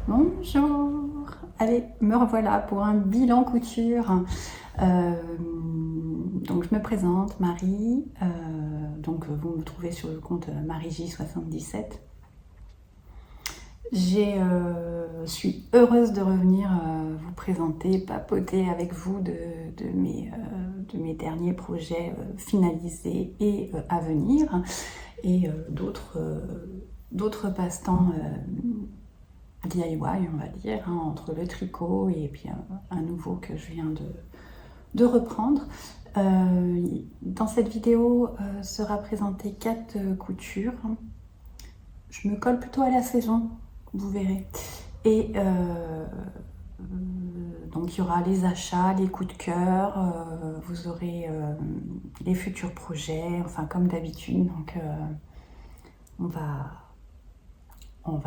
Bonjour. Allez, me revoilà pour un bilan couture. Donc je me présente, Marie. Donc vous me trouvez sur le compte MarieJ77. Je suis heureuse de revenir vous présenter, papoter avec vous de mes derniers projets finalisés et à venir, et d'autres passe-temps DIY, on va dire, hein, entre le tricot et puis un nouveau que je viens de reprendre. Dans cette vidéo sera présenté 4 coutures. Je me colle plutôt à la saison, vous verrez. Et donc il y aura les achats, les coups de cœur, vous aurez les futurs projets, enfin comme d'habitude. Donc on va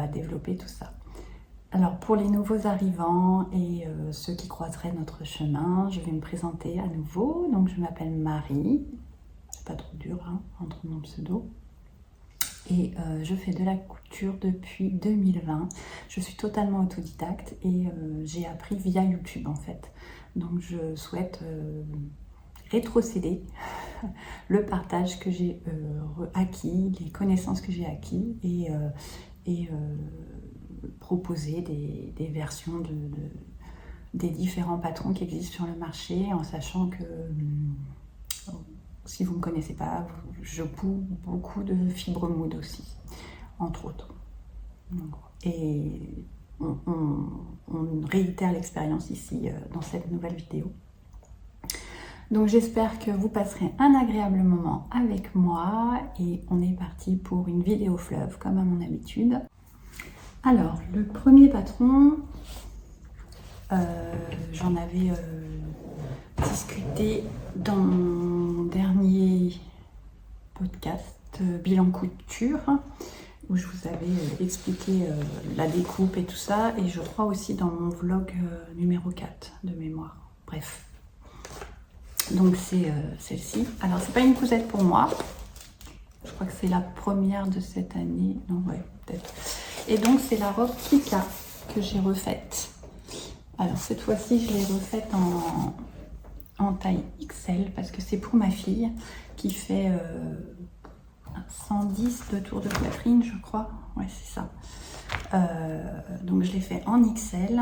développer tout ça. Alors pour les nouveaux arrivants et ceux qui croiseraient notre chemin, je vais me présenter à nouveau. Donc je m'appelle Marie, c'est pas trop dur hein, entre mon pseudo. Et je fais de la couture depuis 2020. Je suis totalement autodidacte et j'ai appris via YouTube en fait. Donc je souhaite rétrocéder le partage que j'ai acquis, les connaissances que j'ai acquis et proposer des versions des différents patrons qui existent sur le marché, en sachant que si vous ne me connaissez pas, je couds beaucoup de fibres moules aussi, entre autres. Et on réitère l'expérience ici dans cette nouvelle vidéo. Donc j'espère que vous passerez un agréable moment avec moi et on est parti pour une vidéo fleuve comme à mon habitude. Alors le premier patron, j'en avais discuté dans mon dernier podcast bilan couture où je vous avais expliqué la découpe et tout ça, et je crois aussi dans mon vlog numéro 4 de mémoire. Bref, donc c'est celle-ci. Alors c'est pas une cousette pour moi, je crois que c'est la première de cette année, non ouais peut-être. Et donc c'est la robe Kika que j'ai refaite. Alors cette fois-ci je l'ai refaite en taille XL parce que c'est pour ma fille qui fait 110 de tour de poitrine je crois, ouais c'est ça. Donc je l'ai fait en XL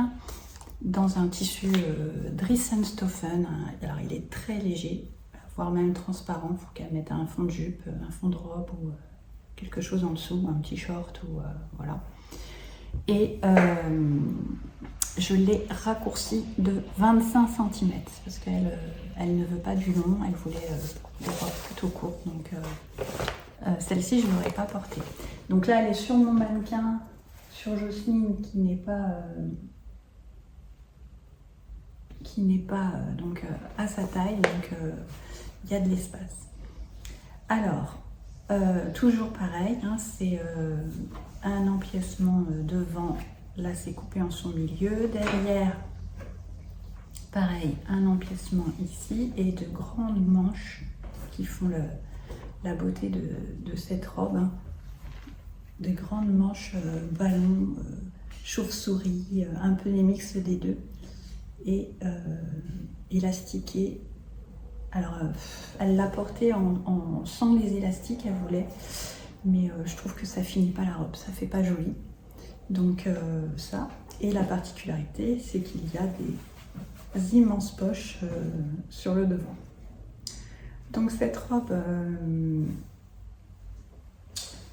dans un tissu Dressenstoffen. Alors il est très léger, voire même transparent, il faut qu'elle mette un fond de jupe, un fond de robe ou quelque chose en dessous, un petit short ou voilà. Et je l'ai raccourci de 25 cm parce qu'elle ne veut pas du long, elle voulait des robes plutôt courtes. Donc celle-ci je ne l'aurais pas portée. Donc là elle est sur mon mannequin, sur Jocelyne qui n'est pas donc à sa taille, donc il y a de l'espace. Alors toujours pareil, hein, c'est un empiècement devant. Là, c'est coupé en son milieu. Derrière, pareil, un empiècement ici et de grandes manches qui font la beauté de cette robe. Hein. Des grandes manches ballon, chauve-souris, un peu des mix des deux. Et élastiquée. Alors, elle l'a portée sans les élastiques, elle voulait. Mais je trouve que ça finit pas la robe, ça fait pas joli. Donc ça, et la particularité, c'est qu'il y a des immenses poches sur le devant. Donc cette robe,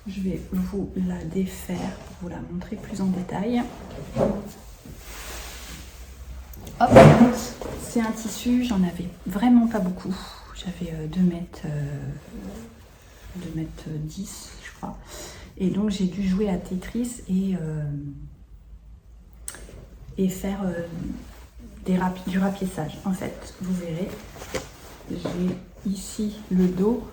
je vais vous la défaire pour vous la montrer plus en détail. Hop, c'est un tissu, j'en avais vraiment pas beaucoup. J'avais 2 mètres 10, je crois. Et donc j'ai dû jouer à Tetris et faire du rapiessage. En fait, vous verrez, j'ai ici le dos,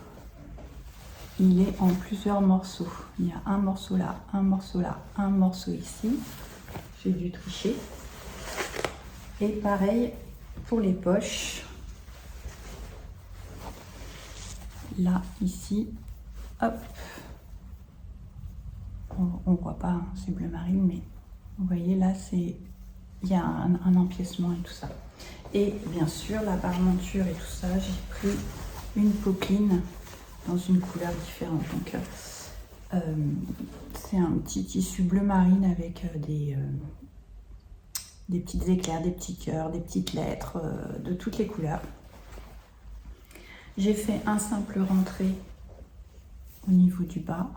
il est en plusieurs morceaux. Il y a un morceau là, un morceau là, un morceau ici. J'ai dû tricher. Et pareil pour les poches. Là, ici, hop. On voit pas, hein, c'est bleu marine, mais Vous voyez là, il y a un empiècement et tout ça. Et bien sûr, la parmenture et tout ça, j'ai pris une popeline dans une couleur différente. Donc, c'est un petit tissu bleu marine avec des petites éclairs, des petits cœurs, des petites lettres de toutes les couleurs. J'ai fait un simple rentré au niveau du bas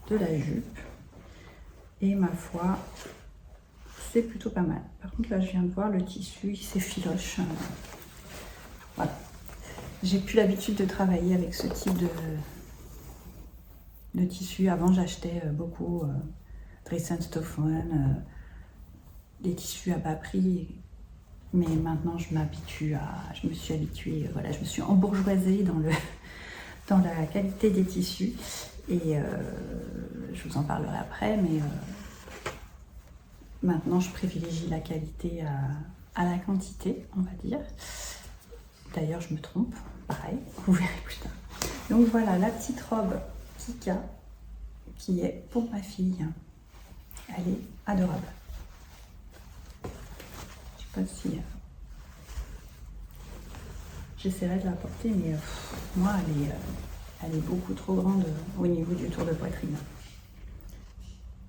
de la jupe. Et ma foi, c'est plutôt pas mal. Par contre, là, je viens de voir le tissu, il s'effiloche. Voilà. J'ai plus l'habitude de travailler avec ce type de tissu. Avant, j'achetais beaucoup Dresden Stoffen, des tissus à bas prix. Mais maintenant, je me suis habituée, voilà, je me suis embourgeoisée dans la qualité des tissus. Et je vous en parlerai après, mais maintenant, je privilégie la qualité à la quantité, on va dire. D'ailleurs, je me trompe, pareil, vous verrez plus tard. Donc voilà, la petite robe Kika qui est pour ma fille. Elle est adorable. Je sais pas si... j'essaierai de la porter, mais moi, elle est beaucoup trop grande au niveau du tour de poitrine.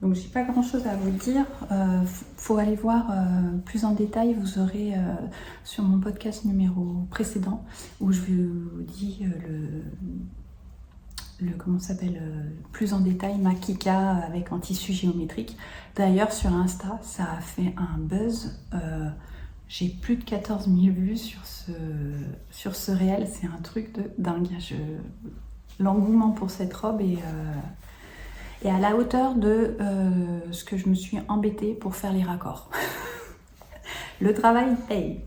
Donc j'ai pas grand chose à vous dire, faut aller voir plus en détail, vous aurez sur mon podcast numéro précédent où je vous dis comment ça s'appelle, plus en détail ma Kika avec un tissu géométrique. D'ailleurs sur Insta ça a fait un buzz, j'ai plus de 14 000 vues sur ce réel, c'est un truc de dingue. L'engouement pour cette robe est à la hauteur de ce que je me suis embêtée pour faire les raccords. Le travail paye.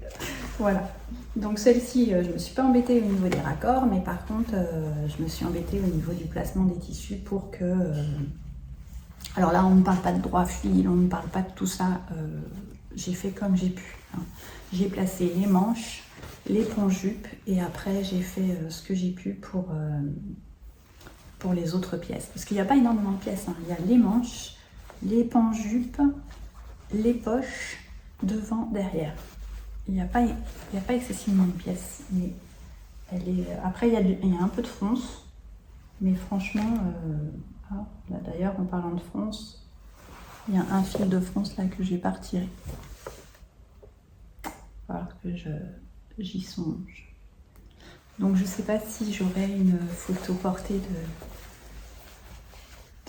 Voilà. Donc celle-ci, je ne me suis pas embêtée au niveau des raccords, mais par contre, je me suis embêtée au niveau du placement des tissus pour que... Alors là, on ne parle pas de droit fil, on ne parle pas de tout ça. J'ai fait comme j'ai pu. Hein. J'ai placé les manches, les ponts-jupes, et après, j'ai fait ce que j'ai pu pour les autres pièces. Parce qu'il n'y a pas énormément de pièces. Hein. Il y a les manches, les pans-jupes, les poches, devant, derrière. Il n'y a pas excessivement de pièces. Mais après, il y a un peu de fronce. Mais franchement, là, d'ailleurs, en parlant de fronce, il y a un fil de fronce là que j'ai pas retiré. Alors que j'y songe. Donc je sais pas si j'aurai une photo portée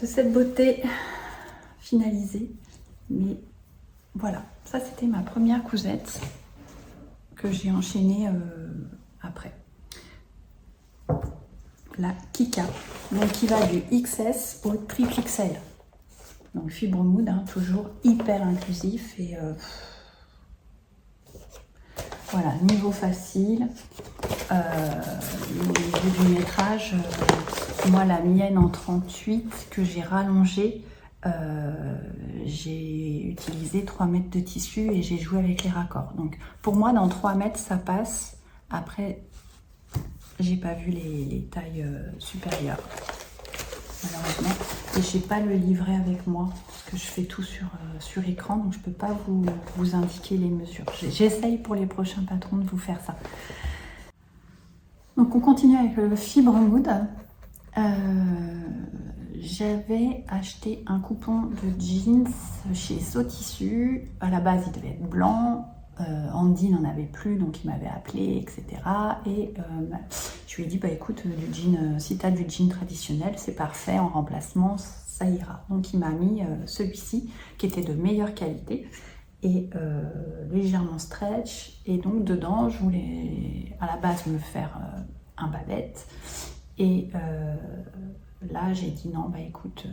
de cette beauté finalisée, mais voilà, ça c'était ma première cousette que j'ai enchaînée après. La Kika, donc qui va du XS au triple XL. Donc fibre mood, hein, toujours hyper inclusif et voilà, niveau facile. Au niveau du métrage, moi la mienne en 38 que j'ai rallongée, j'ai utilisé 3 mètres de tissu et j'ai joué avec les raccords. Donc pour moi dans 3 mètres ça passe. Après j'ai pas vu les tailles supérieures malheureusement. Et j'ai pas le livret avec moi parce que je fais tout sur écran, donc je peux pas vous indiquer les mesures. J'essaye pour les prochains patrons de vous faire ça. Donc on continue avec le fibre mood. J'avais acheté un coupon de jeans chez Sotissu. À la base il devait être blanc. Andy n'en avait plus, donc il m'avait appelé, etc. Et je lui ai dit, bah écoute, si tu as du jean traditionnel, c'est parfait, en remplacement, ça ira. Donc il m'a mis celui-ci, qui était de meilleure qualité, et légèrement stretch. Et donc dedans, je voulais à la base me faire un babette. Et là, j'ai dit non, bah écoute,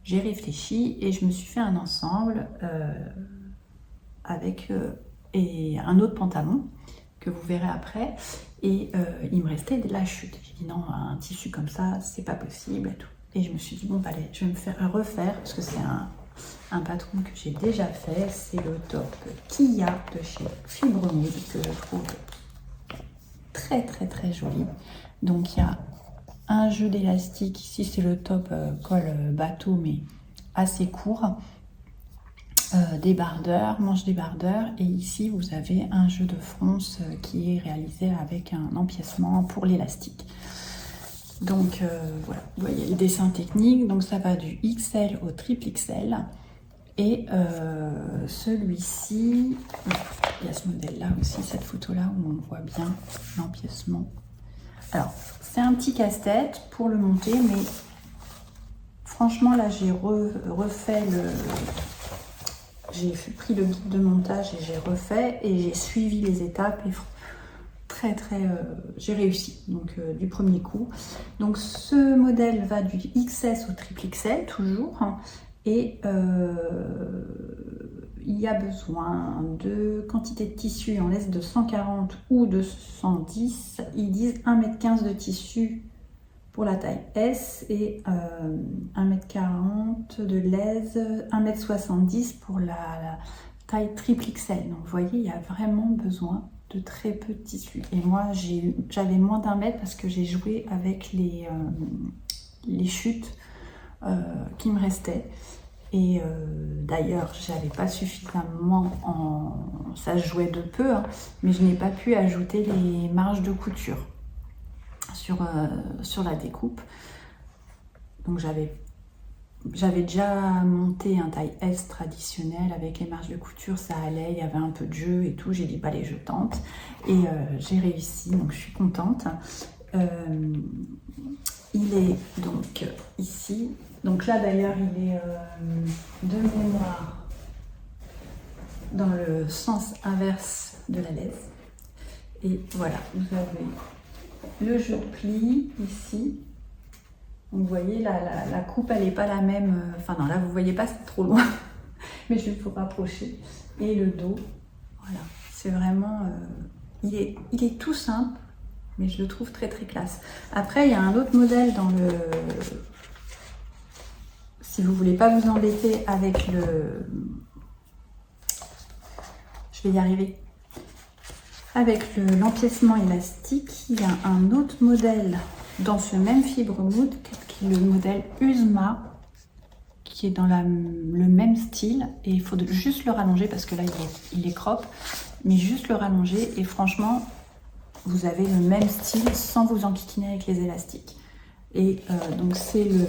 j'ai réfléchi et je me suis fait un ensemble avec et un autre pantalon que vous verrez après, et il me restait de la chute. J'ai dit non, un tissu comme ça c'est pas possible et tout, et je me suis dit bon bah allez, je vais me faire refaire parce que c'est un patron que j'ai déjà fait, c'est le top Kia de chez Fibre Mood que je trouve très très très joli. Donc il y a un jeu d'élastique. Ici, c'est le top col bateau, mais assez court. Débardeur, manche débardeur. Et ici, vous avez un jeu de fronce qui est réalisé avec un empiècement pour l'élastique. Donc voilà, vous voyez le dessin technique. Donc ça va du XL au triple XL. Et celui-ci, il y a ce modèle-là aussi, cette photo-là où on voit bien l'empiècement. Alors, c'est un petit casse-tête pour le monter, mais franchement, là, j'ai refait le... J'ai pris le guide de montage et j'ai refait et j'ai suivi les étapes et j'ai réussi, donc du premier coup. Donc, ce modèle va du XS au triple XL, toujours, hein, et il y a besoin de quantité de tissu en laisse de 140 ou de 110. Ils disent 1,15 m de tissu pour la taille S et 1,40 m de laise, 1,70 m pour la taille triple XL. Donc vous voyez, il y a vraiment besoin de très peu de tissu. Et moi, j'avais moins d'1 mètre parce que j'ai joué avec les chutes qui me restaient. Et d'ailleurs, j'avais pas suffisamment ça se jouait de peu, hein, mais je n'ai pas pu ajouter les marges de couture sur la découpe. Donc j'avais déjà monté un taille S traditionnel avec les marges de couture, ça allait, il y avait un peu de jeu et tout. J'ai dit, bah allez, je tente. Et j'ai réussi, donc je suis contente. Il est donc ici. Donc là d'ailleurs, il est de mémoire dans le sens inverse de la laisse. Et voilà, vous avez le jeu de pli ici. Donc vous voyez, la coupe, elle n'est pas la même. Enfin non, là vous voyez pas, c'est trop loin. Mais je vais vous rapprocher. Et le dos, voilà, c'est vraiment... il est tout simple, mais je le trouve très très classe. Après, il y a un autre modèle dans le... Si vous voulez pas vous embêter avec le... Je vais y arriver. Avec l'empiècement élastique, il y a un autre modèle dans ce même fibre mood, qui est le modèle Usma, qui est dans le même style. Et il faut juste le rallonger parce que là, il est crop, mais juste le rallonger. Et franchement, vous avez le même style sans vous enquiquiner avec les élastiques. Et donc, c'est le...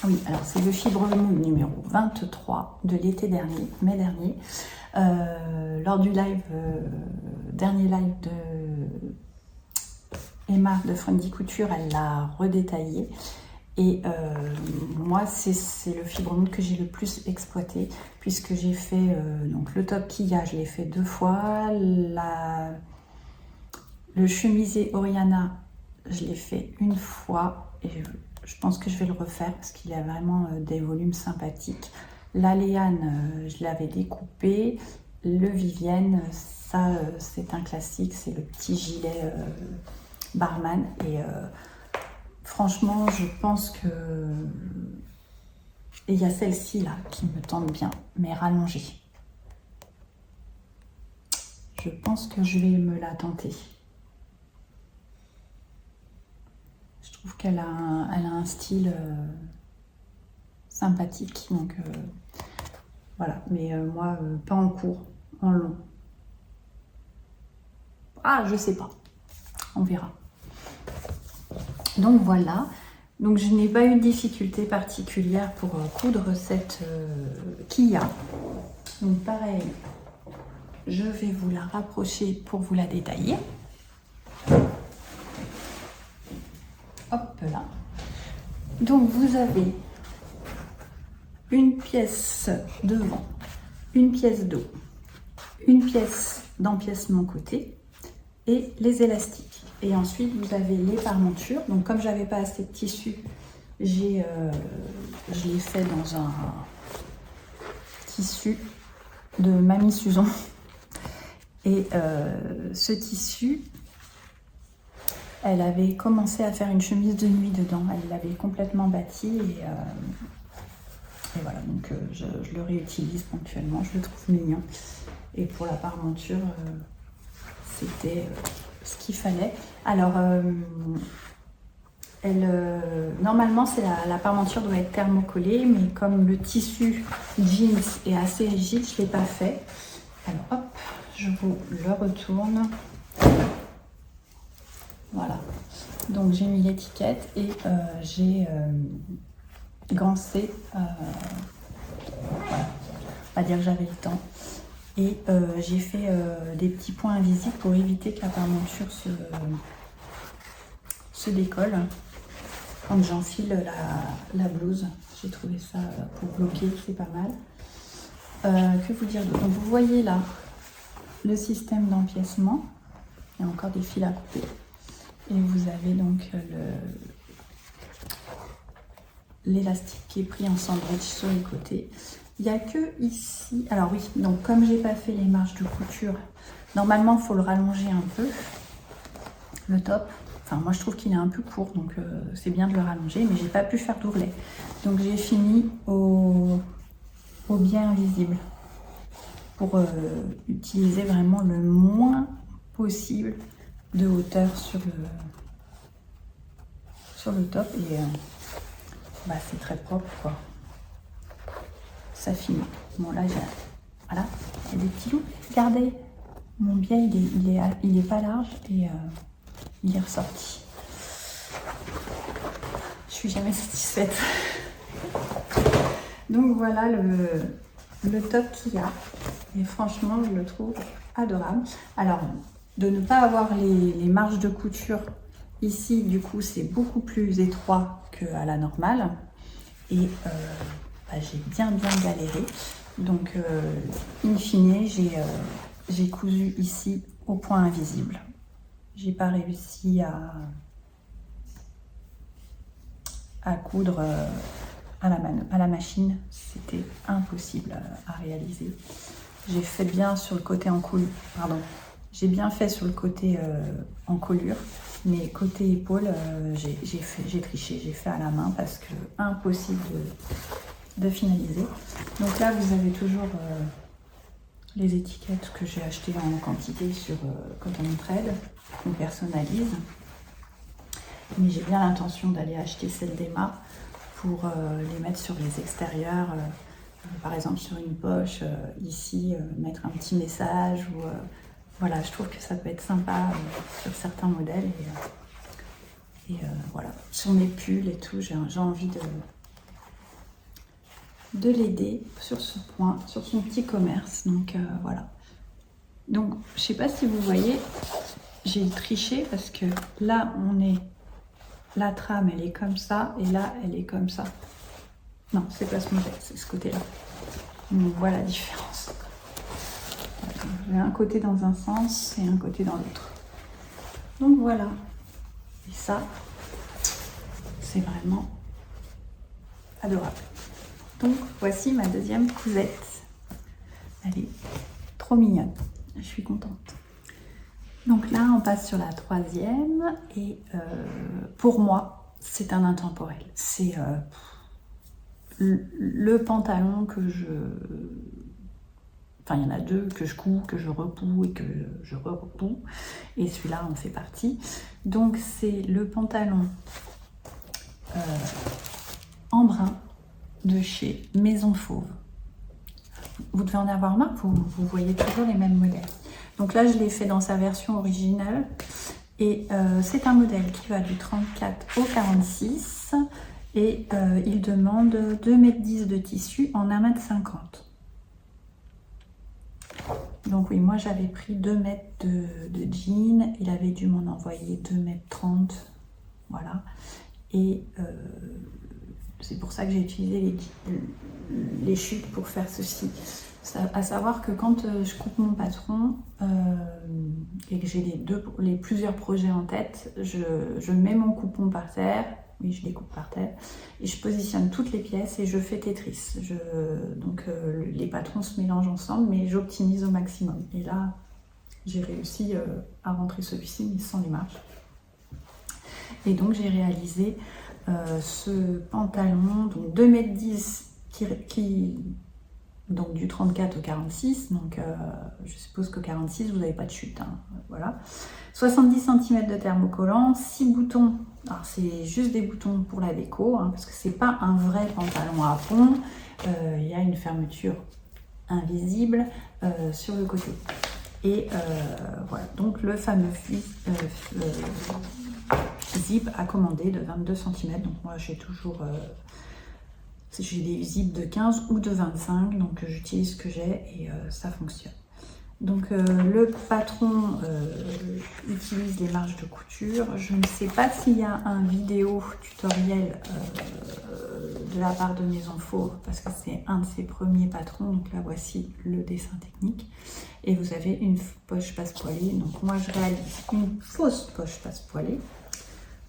Oui, alors c'est le fibre mood numéro 23 de l'été dernier, mai dernier. Lors du live, dernier live de Emma de Friendly Couture, elle l'a redétaillé. Et moi, c'est le fibre mood que j'ai le plus exploité, puisque j'ai fait donc le top Kia, je l'ai fait 2 fois. Le chemisier Oriana, je l'ai fait 1 fois. Et je pense que je vais le refaire parce qu'il a vraiment des volumes sympathiques. La Léane, je l'avais découpé. Le Vivienne, ça c'est un classique, c'est le petit gilet barman. Et franchement, je pense que... Et il y a celle-ci là qui me tente bien, mais rallongée. Je pense que je vais me la tenter. Je trouve qu'elle a un style sympathique, donc voilà. Mais moi, pas en court, en long. Ah, je sais pas. On verra. Donc voilà. Donc je n'ai pas eu de difficulté particulière pour coudre cette Kia. Donc pareil, je vais vous la rapprocher pour vous la détailler. Hop là. Donc vous avez une pièce devant, une pièce dos, une pièce d'empiècement côté et les élastiques. Et ensuite vous avez les parmentures. Donc comme j'avais pas assez de tissu, je l'ai fait dans un tissu de Mamie Susan. Et ce tissu, elle avait commencé à faire une chemise de nuit dedans. Elle l'avait complètement bâtie et voilà, donc je le réutilise ponctuellement. Je le trouve mignon. Et pour la parmenture, c'était ce qu'il fallait. Alors, Normalement, la parmenture doit être thermocollée, mais comme le tissu jeans est assez rigide, je ne l'ai pas fait. Alors hop, je vous le retourne. Voilà. Donc j'ai mis l'étiquette et j'ai gancé. Voilà. On va dire que j'avais le temps. Et j'ai fait des petits points invisibles pour éviter que la parmenture se décolle quand j'enfile la blouse. J'ai trouvé ça pour bloquer, c'est pas mal. Que vous dire d'autre? Donc vous voyez là le système d'empiècement. Il y a encore des fils à couper. Et vous avez donc l'élastique qui est pris en sandwich sur les côtés. Il n'y a que ici. Alors oui, donc comme j'ai pas fait les marges de couture, normalement il faut le rallonger un peu, le top. Enfin moi je trouve qu'il est un peu court, donc c'est bien de le rallonger, mais j'ai pas pu faire d'ourlet. Donc j'ai fini au bien invisible pour utiliser vraiment le moins possible de hauteur sur le top et c'est très propre quoi. Ça finit. Bon là voilà, il y a des petits loups. Regardez, mon biais il est pas large et il est ressorti. Je suis jamais satisfaite. Donc voilà le top qu'il y a. Et franchement, je le trouve adorable. Alors, de ne pas avoir les marges de couture ici, du coup, c'est beaucoup plus étroit qu'à la normale. Et j'ai bien galéré. Donc, in fine, j'ai cousu ici au point invisible. J'ai pas réussi à coudre à la machine. C'était impossible à réaliser. J'ai fait bien sur le côté en coulure, pardon. J'ai bien fait sur le côté en colure, mais côté épaule, j'ai triché, j'ai fait à la main parce que impossible de finaliser. Donc là, vous avez toujours les étiquettes que j'ai achetées en quantité sur Cotton Trade, qu'on personnalise. Mais j'ai bien l'intention d'aller acheter celles d'Emma pour les mettre sur les extérieurs. Par exemple sur une poche, ici, mettre un petit message ou voilà, je trouve que ça peut être sympa sur certains modèles et voilà, sur mes pulls et tout, j'ai envie de l'aider sur ce point, sur son petit commerce, donc voilà. Donc je sais pas si vous voyez, j'ai triché parce que là la trame elle est comme ça et là elle est comme ça. Non, c'est pas ce modèle, c'est ce côté-là. Donc voilà la différence. J'ai un côté dans un sens et un côté dans l'autre. Donc voilà. Et ça, c'est vraiment adorable. Donc voici ma deuxième cousette. Elle est trop mignonne. Je suis contente. Donc là, on passe sur la troisième. Et pour moi, c'est un intemporel. C'est le pantalon que enfin, il y en a deux que je couds, que je repoue et que je repoue. Et celui-là en fait partie. Donc c'est le pantalon en brun de chez Maison Fauve. Vous devez en avoir marre, vous voyez toujours les mêmes modèles. Donc là, je l'ai fait dans sa version originale. Et c'est un modèle qui va du 34 au 46. Et il demande 2,10 m de tissu en 1,50 m. Donc oui, moi j'avais pris 2 mètres de jean. Il avait dû m'en envoyer 2,30 m. Voilà. Et c'est pour ça que j'ai utilisé les chutes pour faire ceci. À savoir que quand je coupe mon patron et que j'ai plusieurs projets en tête, je mets mon coupon par terre. Oui, je les coupe par terre. Et je positionne toutes les pièces et je fais Tetris. Donc les patrons se mélangent ensemble, mais j'optimise au maximum. Et là, j'ai réussi à rentrer celui-ci, mais sans les marges. Et donc j'ai réalisé ce pantalon, donc 2,10 m qui donc du 34 au 46, donc je suppose qu'au 46 vous n'avez pas de chute, hein, voilà. 70 cm de thermocollant, 6 boutons, alors c'est juste des boutons pour la déco, hein, parce que c'est pas un vrai pantalon à pont, il y a une fermeture invisible sur le côté. Et voilà, donc le fameux zip à commander de 22 cm, donc moi j'ai toujours... j'ai des zips de 15 ou de 25, donc j'utilise ce que j'ai et ça fonctionne. Donc le patron utilise les marges de couture. Je ne sais pas s'il y a un vidéo tutoriel de la part de Maison Fauve, parce que c'est un de ses premiers patrons. Donc là voici le dessin technique. Et vous avez une poche passe-poilée. Donc moi je réalise une fausse poche passe-poilée.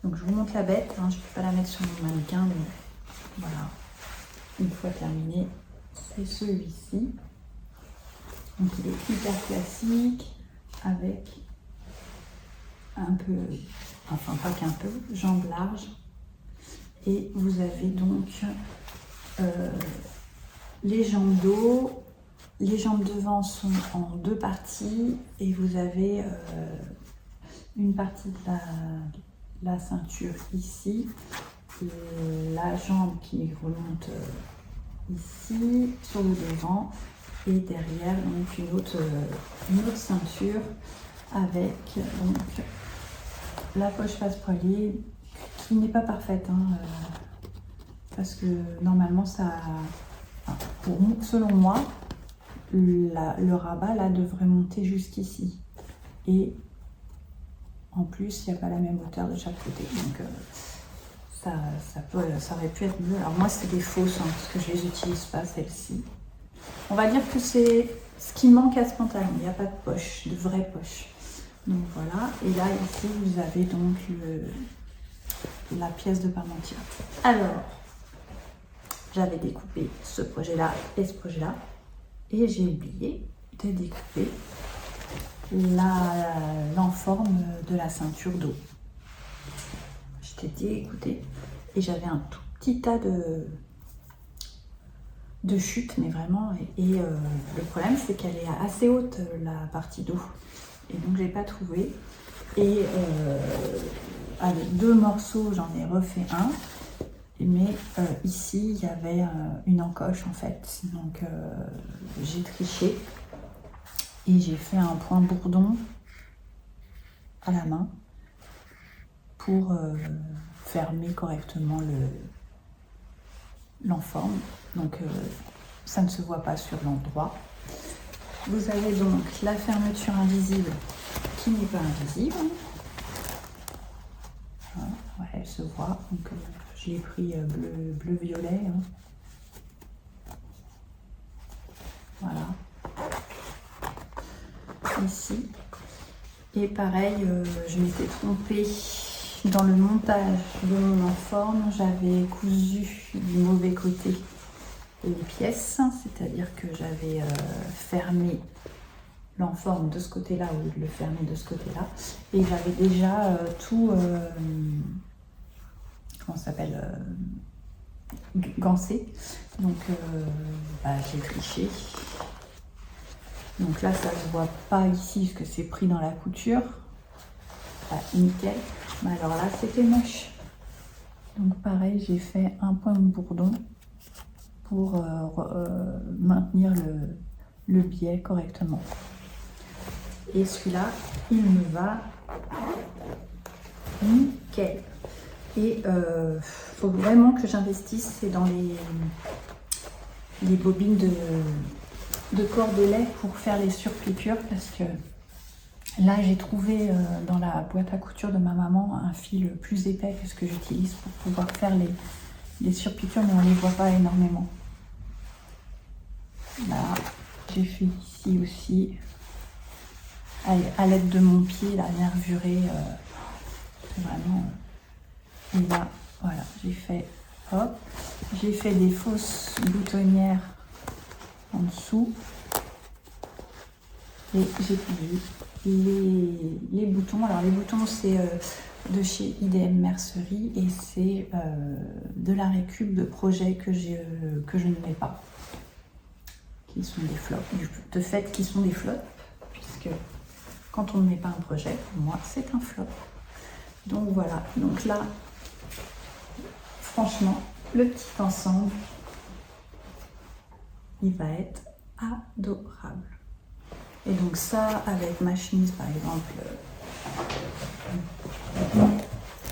Donc je vous montre la bête, hein, je ne peux pas la mettre sur mon mannequin, mais voilà. Une fois terminé, c'est celui-ci. Donc il est hyper classique, avec un peu, enfin pas qu'un peu, jambes larges. Et vous avez donc les jambes d'eau. Les jambes devant sont en deux parties et vous avez une partie de la ceinture ici. La jambe qui remonte ici sur le devant et derrière donc une autre ceinture avec donc la poche passe-poilier qui n'est pas parfaite, hein, parce que normalement ça, selon moi, le rabat là devrait monter jusqu'ici et en plus il n'y a pas la même hauteur de chaque côté, donc ça aurait pu être mieux. Alors moi c'est des fausses, hein, parce que je les utilise pas celles-ci. On va dire que c'est ce qui manque à ce pantalon. Il n'y a pas de poche, de vraie poche. Donc voilà. Et là ici vous avez donc la pièce de parmentier. Alors j'avais découpé ce projet-là et ce projet-là et j'ai oublié de découper l'enforme de la ceinture d'eau. Je t'ai dit, écoutez, et j'avais un tout petit tas de chute, mais vraiment, et le problème c'est qu'elle est assez haute, la partie d'eau, et donc j'ai pas trouvé, et avec deux morceaux j'en ai refait un, mais ici il y avait une encoche en fait, donc j'ai triché et j'ai fait un point bourdon à la main pour fermer correctement l'enforme. Donc ça ne se voit pas sur l'endroit. Vous avez donc la fermeture invisible qui n'est pas invisible. Voilà, ouais, elle se voit. Donc je l'ai pris bleu-violet. Hein. Voilà. Ici. Et pareil, je m'étais trompée dans le montage de mon enforme. J'avais cousu du mauvais côté les pièces, c'est-à-dire que j'avais fermé l'enforme de ce côté-là au lieu de le fermer de ce côté-là. Et j'avais déjà tout, comment ça s'appelle, gancé. Donc j'ai triché. Donc là, ça ne se voit pas ici parce que c'est pris dans la couture. Nickel. Mais alors là, c'était moche. Donc pareil, j'ai fait un point de bourdon pour maintenir le biais correctement. Et celui-là, il me va nickel. Et faut vraiment que j'investisse, c'est dans les bobines de cordelet pour faire les surpiqûres, parce que là j'ai trouvé dans la boîte à couture de ma maman un fil plus épais que ce que j'utilise pour pouvoir faire les surpiqûres, mais on ne les voit pas énormément. Là j'ai fait ici aussi à l'aide de mon pied, la nervurée, c'est vraiment et là voilà, j'ai fait hop, j'ai fait des fausses boutonnières en dessous et j'ai cousu les boutons. Alors les boutons c'est de chez IDM Mercerie et c'est de la récup de projet que je ne mets pas, qui sont des flops, de fait qui sont des flops, puisque quand on ne met pas un projet, pour moi c'est un flop. Donc voilà, donc là, franchement, le petit ensemble, il va être adorable. Et donc ça, avec ma chemise par exemple,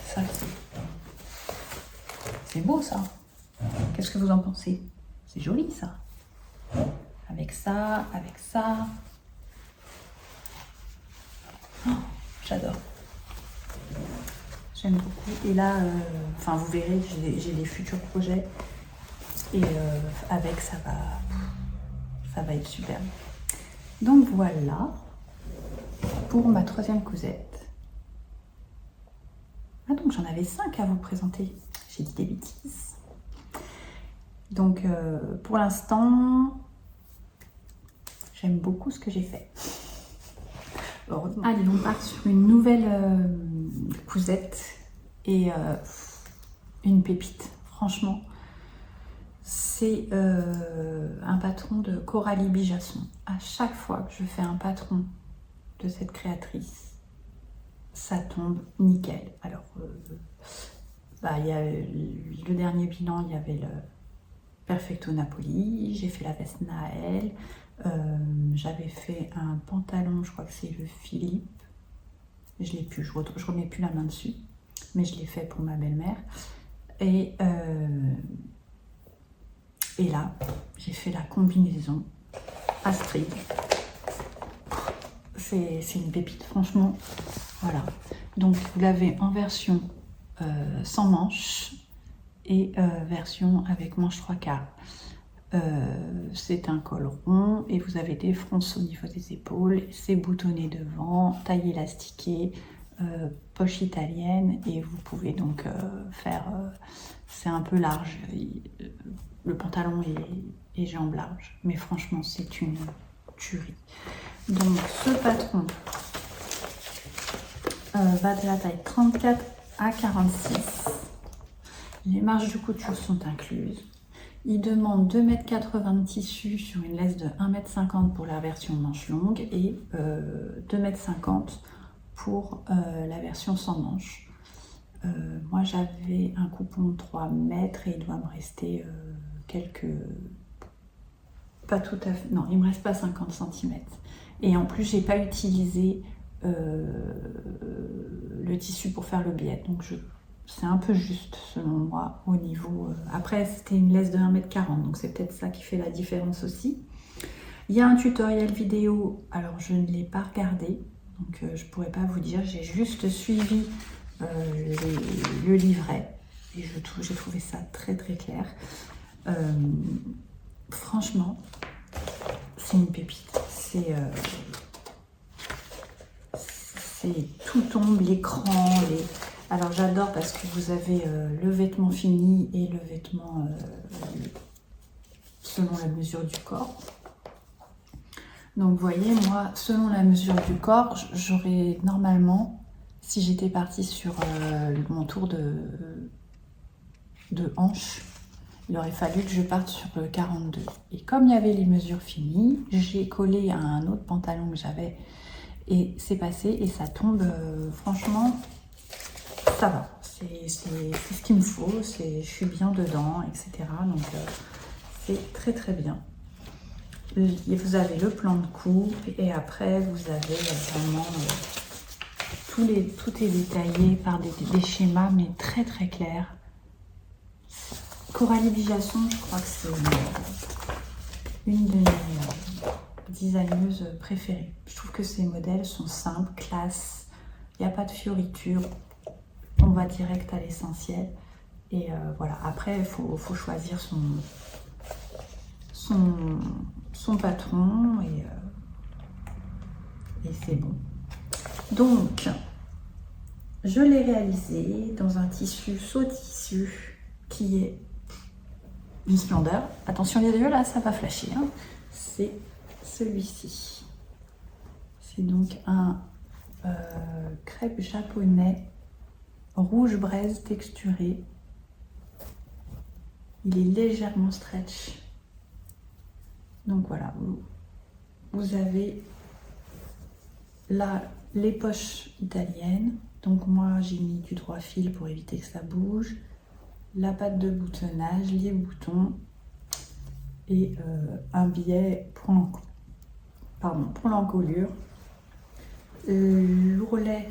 ça c'est beau ça. Qu'est-ce que vous en pensez? C'est joli ça. Avec ça, avec ça. Oh, j'adore. J'aime beaucoup. Et là, enfin vous verrez, j'ai des futurs projets. Et avec ça va être superbe. Donc voilà pour ma troisième cousette. Ah donc j'en avais 5 à vous présenter. J'ai dit des bêtises. Donc pour l'instant, j'aime beaucoup ce que j'ai fait. Heureusement. Allez, on part sur une nouvelle cousette et une pépite. Franchement, c'est un patron de Coralie Bijasson. À chaque fois que je fais un patron de cette créatrice, ça tombe nickel. Alors, il y a le dernier bilan, il y avait le Perfecto Napoli, j'ai fait la veste Naël, j'avais fait un pantalon, je crois que c'est le Philippe, je l'ai plus, je remets plus la main dessus, mais je l'ai fait pour ma belle-mère. Et là, j'ai fait la combinaison Astrid. C'est une pépite, franchement. Voilà. Donc, vous l'avez en version sans manches et version avec manche 3/4. C'est un col rond et vous avez des fronces au niveau des épaules. C'est boutonné devant, taille élastiquée, poche italienne et vous pouvez donc faire... c'est un peu large. Le pantalon est jambes larges, mais franchement, c'est une tuerie. Donc, ce patron va de la taille 34 à 46. Les marges de couture sont incluses. Il demande 2,80 m de tissu sur une laisse de 1,50 m pour la version manche longue et 2,50 m pour la version sans manche. Moi, j'avais un coupon de 3 mètres et il doit me rester quelques... Pas tout à fait... Non, il me reste pas 50 cm. Et en plus, j'ai pas utilisé le tissu pour faire le biais. Donc, c'est un peu juste, selon moi, au niveau... Après, c'était une laisse de 1,40 m, donc c'est peut-être ça qui fait la différence aussi. Il y a un tutoriel vidéo. Alors, je ne l'ai pas regardé, donc je pourrais pas vous dire. J'ai juste suivi le livret et j'ai trouvé ça très très clair. Franchement, c'est une pépite. C'est tout tombe, l'écran, alors j'adore parce que vous avez le vêtement fini et le vêtement selon la mesure du corps. Donc vous voyez, moi, selon la mesure du corps, j'aurais normalement, si j'étais partie sur mon tour de hanche, il aurait fallu que je parte sur le 42. Et comme il y avait les mesures finies, j'ai collé à un autre pantalon que j'avais et c'est passé et ça tombe, franchement, ça va. C'est ce qu'il me faut, je suis bien dedans, etc. Donc c'est très très bien. Vous avez le plan de coupe et après vous avez vraiment tout est détaillé par des schémas mais très très clairs. Coralie Bijasson, je crois que c'est une de mes designeuses préférées. Je trouve que ces modèles sont simples, classe, il n'y a pas de fioritures, on va direct à l'essentiel. Et voilà, après il faut choisir son patron et c'est bon. Donc, je l'ai réalisé dans un tissu saut tissu qui est une splendeur. Attention les yeux, là, ça va flasher. Hein. C'est celui-ci. C'est donc un crêpe japonais rouge braise texturé. Il est légèrement stretch. Donc voilà, vous avez là les poches italiennes. Donc moi j'ai mis du droit fil pour éviter que ça bouge, la patte de boutonnage, les boutons et un biais pour l'encolure. L'ourlet,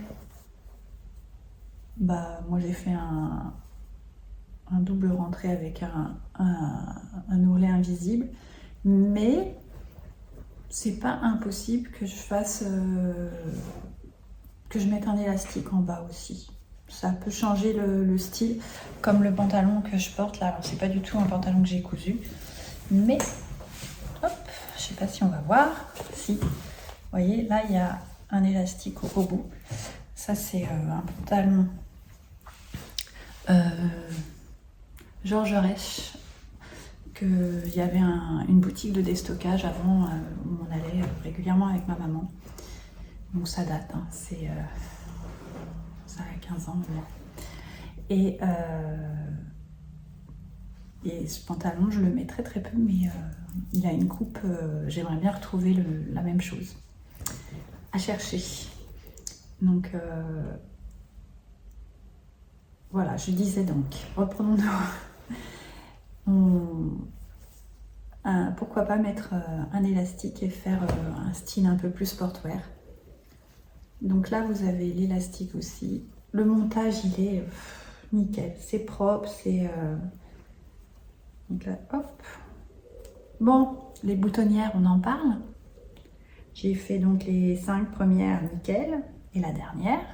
bah moi j'ai fait un double rentré avec un ourlet invisible, mais c'est pas impossible que je fasse que je mette un élastique en bas aussi. Ça peut changer le style, comme le pantalon que je porte là. Alors c'est pas du tout un pantalon que j'ai cousu, mais hop, je sais pas si on va voir. Si, vous voyez, là il y a un élastique au bout. Ça c'est un pantalon Georges Reich, qu'il y avait une boutique de déstockage avant où on allait régulièrement avec ma maman. Donc ça date, hein, ça a 15 ans maintenant. Et ce pantalon, je le mets très très peu, mais il a une coupe, j'aimerais bien retrouver la même chose. À chercher. Donc voilà, je disais donc, reprenons-nous. Pourquoi pas mettre un élastique et faire un style un peu plus sportwear. Donc là, vous avez l'élastique aussi. Le montage, il est nickel. C'est propre, c'est... Donc là, hop. Bon, les boutonnières, on en parle. J'ai fait donc les 5 premières nickel. Et la dernière,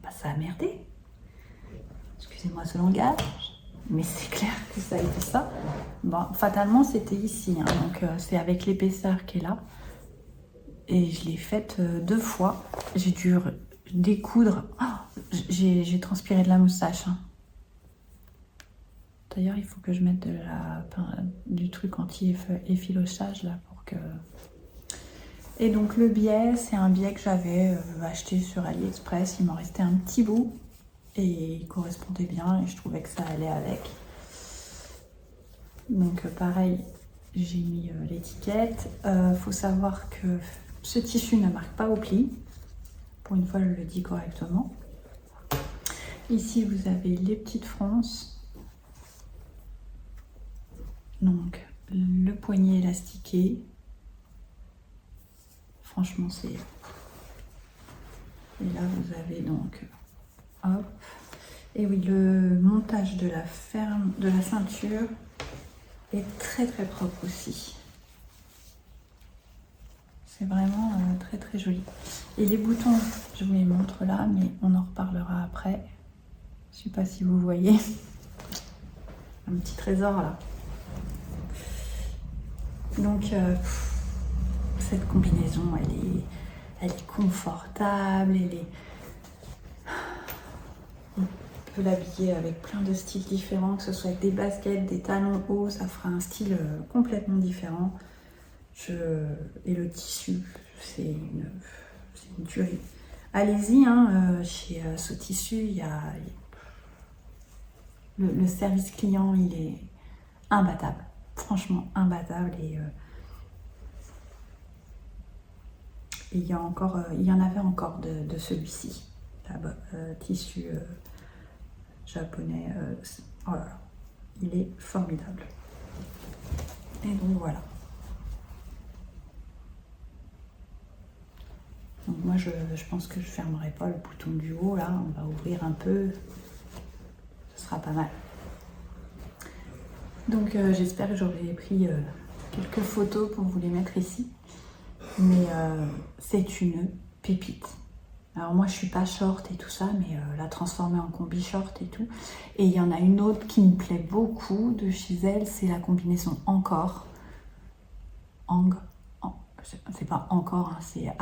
bah, ça a merdé. Excusez-moi ce langage, mais c'est clair que ça a été ça. Bon, fatalement, c'était ici. Hein, donc c'est avec l'épaisseur qui est là. Et je l'ai faite 2 fois. J'ai dû découdre. Oh, j'ai transpiré de la moustache. Hein. D'ailleurs, il faut que je mette du truc anti-effilochage là pour que... Et donc le biais, c'est un biais que j'avais acheté sur AliExpress. Il m'en restait un petit bout et il correspondait bien et je trouvais que ça allait avec. Donc pareil, j'ai mis l'étiquette. Faut savoir que ce tissu ne marque pas au pli. Pour une fois, je le dis correctement. Ici, vous avez les petites fronces. Donc, le poignet élastiqué. Franchement, c'est... Et là, vous avez donc... Hop. Et oui, le montage de la ceinture est très très propre aussi. C'est vraiment très très joli. Et les boutons, je vous les montre là, mais on en reparlera après. Je ne sais pas si vous voyez. Un petit trésor là. Donc, cette combinaison, elle est confortable. On peut l'habiller avec plein de styles différents, que ce soit avec des baskets, des talons hauts, ça fera un style complètement différent. Et le tissu, c'est une tuerie. Allez-y, hein, chez ce tissu, il y a le service client, il est imbattable. Franchement, imbattable. Et il y en avait encore de celui-ci. Là-bas, tissu japonais. Oh là là, il est formidable. Et donc voilà. Donc moi je pense que je fermerai pas le bouton du haut là, on va ouvrir un peu, ce sera pas mal. Donc j'espère que j'aurai pris quelques photos pour vous les mettre ici, mais c'est une pépite. Alors moi je suis pas short et tout ça, mais la transformer en combi short et tout. Et il y en a une autre qui me plaît beaucoup de chez elle, c'est la combinaison Encore. C'est pas encore, hein, c'est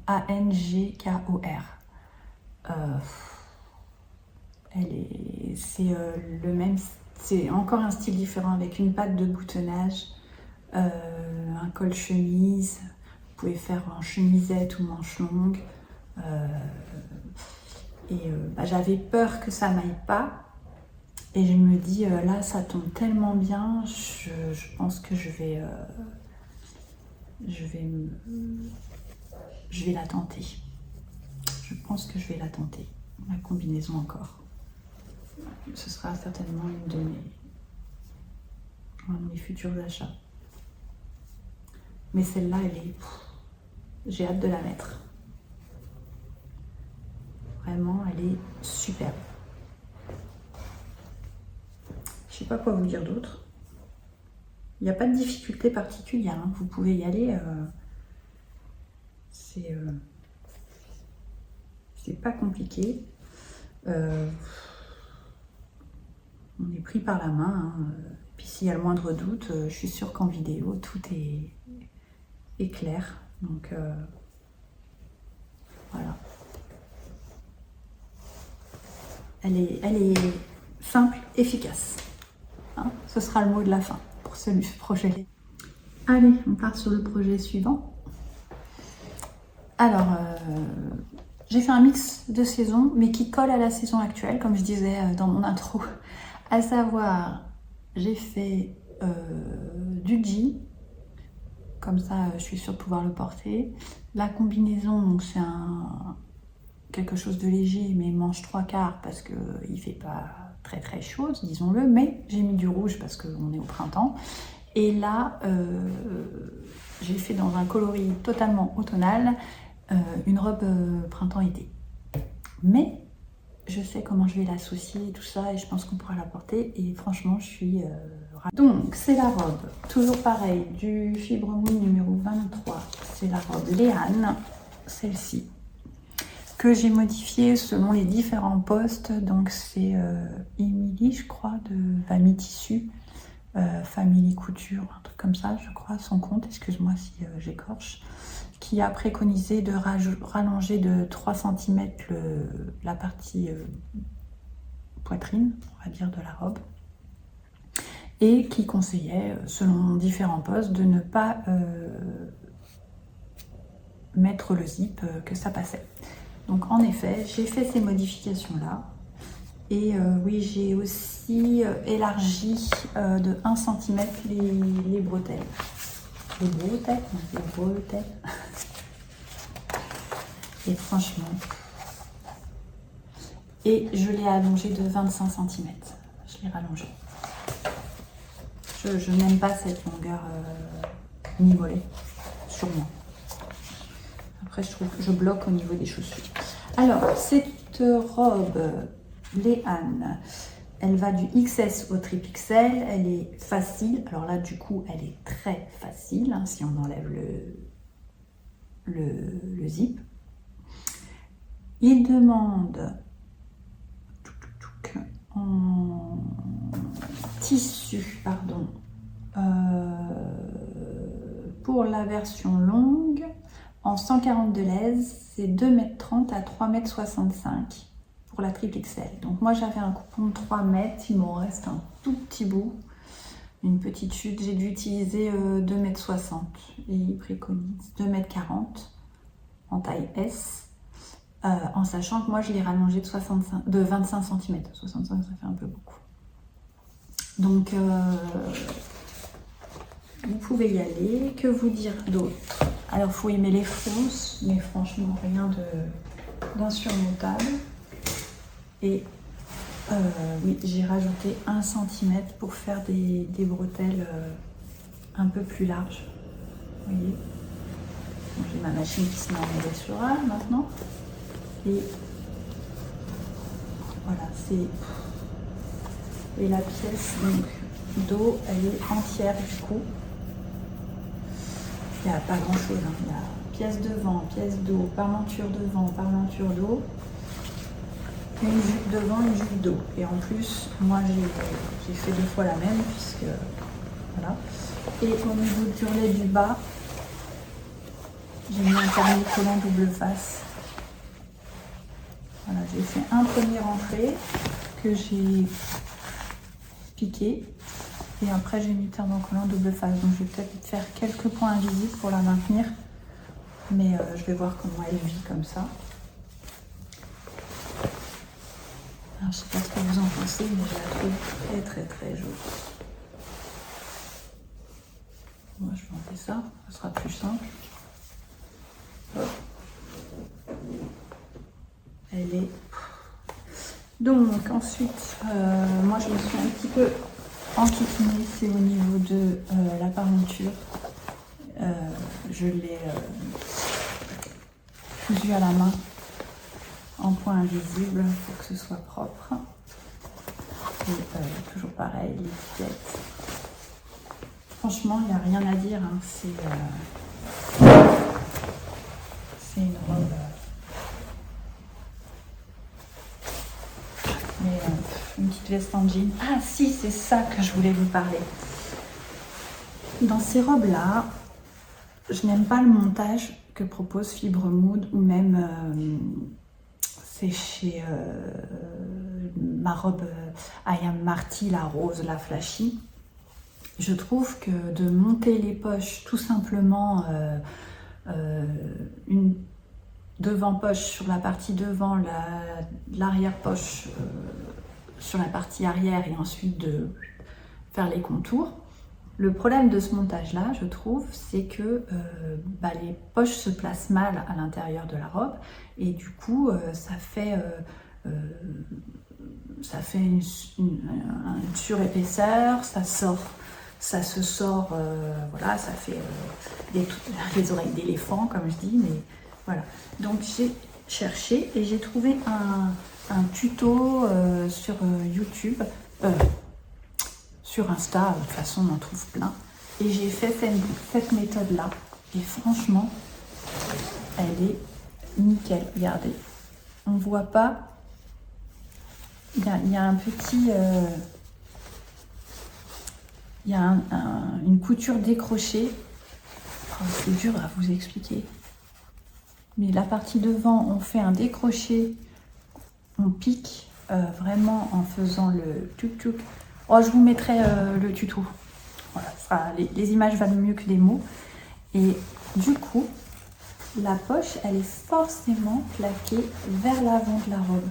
A-N-G-K-O-R. C'est le même, c'est encore un style différent avec une patte de boutonnage, un col chemise. Vous pouvez faire en chemisette ou manche longue. J'avais peur que ça n'aille pas. Et je me dis, là, ça tombe tellement bien, je pense que je vais je vais la tenter. Je pense que je vais la tenter. La combinaison encore. Ce sera certainement une de mes futurs achats. Mais celle-là, elle est... J'ai hâte de la mettre. Vraiment, elle est superbe. Je sais pas quoi vous dire d'autre. Il n'y a pas de difficulté particulière. Hein. Vous pouvez y aller. C'est pas compliqué. On est pris par la main. Hein. Puis s'il y a le moindre doute, je suis sûre qu'en vidéo, tout est clair. Donc voilà. Elle est simple, efficace. Hein, ce sera le mot de la fin pour ce projet. Allez, on part sur le projet suivant. Alors, j'ai fait un mix de saisons, mais qui colle à la saison actuelle, comme je disais dans mon intro. À savoir, j'ai fait du jean, comme ça je suis sûre de pouvoir le porter. La combinaison, donc c'est quelque chose de léger, mais manche 3/4 parce qu'il ne fait pas très très chaud, disons-le, mais j'ai mis du rouge parce qu'on est au printemps. Et là, j'ai fait dans un coloris totalement automnal, une robe printemps-été. Mais je sais comment je vais l'associer et tout ça, et je pense qu'on pourra la porter, et franchement, je suis ravie. Donc, c'est la robe, toujours pareil, du Fibre Mouille numéro 23, c'est la robe Léane, celle-ci, que j'ai modifiée selon les différents postes. Donc, c'est Émilie, je crois, de Famille Tissu, Family Couture, un truc comme ça, je crois, son compte, excuse-moi si j'écorche, qui a préconisé de rallonger de 3 cm la partie poitrine, on va dire, de la robe, et qui conseillait, selon différents postes, de ne pas mettre le zip, que ça passait. Donc en effet, j'ai fait ces modifications-là. Et oui, j'ai aussi élargi de 1 cm les bretelles. Les bretelles, non, les bretelles. Et franchement, et je l'ai allongé de 25 cm. Je l'ai rallongé. Je n'aime pas cette longueur nivelée sur moi. Après, je trouve que je bloque au niveau des chaussures. Alors, cette robe Léane, elle va du XS au XXL. Elle est facile. Alors là, du coup, elle est très facile, hein, si on enlève le zip. Il demande en tissu, pardon, pour la version longue, en 140 de l'aise, c'est 2,30 m à 3,65 m pour la triple XL. Donc moi j'avais un coupon de 3 mètres, il m'en reste un tout petit bout, une petite chute. J'ai dû utiliser 2,60 m et il préconise 2,40 m en taille S. En sachant que moi je l'ai rallongé de 25 cm. 65, ça fait un peu beaucoup. Donc vous pouvez y aller. Que vous dire d'autre? Alors il faut aimer les fausses, mais franchement rien d'insurmontable. Et oui, j'ai rajouté 1 cm pour faire des bretelles un peu plus larges. Vous voyez, j'ai ma machine qui se met en mesure maintenant. Et voilà, c'est... Et la pièce donc dos, elle est entière du coup. Il n'y a pas grand chose, hein. Il y a pièce devant, pièce dos, parmenture devant, parmenture dos, une jupe devant, une jupe dos. Et en plus, moi j'ai fait 2 fois la même, puisque voilà. Et au niveau du turlet du bas, j'ai mis un carnet collant double face. Voilà, j'ai fait un premier entrée que j'ai piqué et après j'ai mis terme collant double face. Donc je vais peut-être faire quelques points invisibles pour la maintenir, mais je vais voir comment elle vit comme ça. Alors je sais pas ce que vous en pensez, mais je la trouve très très très jolie. Moi, je vais enlever ça, ça sera plus simple. Hop. Elle est... Donc, ensuite, moi, je me suis un petit peu enquiquinée, c'est au niveau de la parmenture. Je l'ai cousu à la main en point invisible pour que ce soit propre. Et toujours pareil, l'étiquette. Franchement, il n'y a rien à dire. Hein. C'est une robe. Mais une petite veste en jean. Ah si, c'est ça que je voulais vous parler. Dans ces robes-là, je n'aime pas le montage que propose Fibre Mood ou même c'est chez ma robe I Am Marty, la rose, la flashy. Je trouve que de monter les poches tout simplement une devant-poche sur la partie devant, l'arrière-poche sur la partie arrière et ensuite de faire les contours. Le problème de ce montage-là, je trouve, c'est que les poches se placent mal à l'intérieur de la robe et du coup, ça fait une surépaisseur, ça se sort, voilà, ça fait les oreilles d'éléphant, comme je dis, mais voilà. Donc j'ai cherché et j'ai trouvé un tuto sur YouTube. Sur Insta, de toute façon on en trouve plein. Et j'ai fait cette méthode-là. Et franchement, elle est nickel. Regardez, on ne voit pas. Il y a un petit... il y a une couture décrochée. Oh, c'est dur à vous expliquer. Mais la partie devant, on fait un décroché. On pique vraiment en faisant le tuk-tuk. Oh, je vous mettrai le tuto. Voilà, les images valent mieux que les mots. Et du coup, la poche, elle est forcément plaquée vers l'avant de la robe.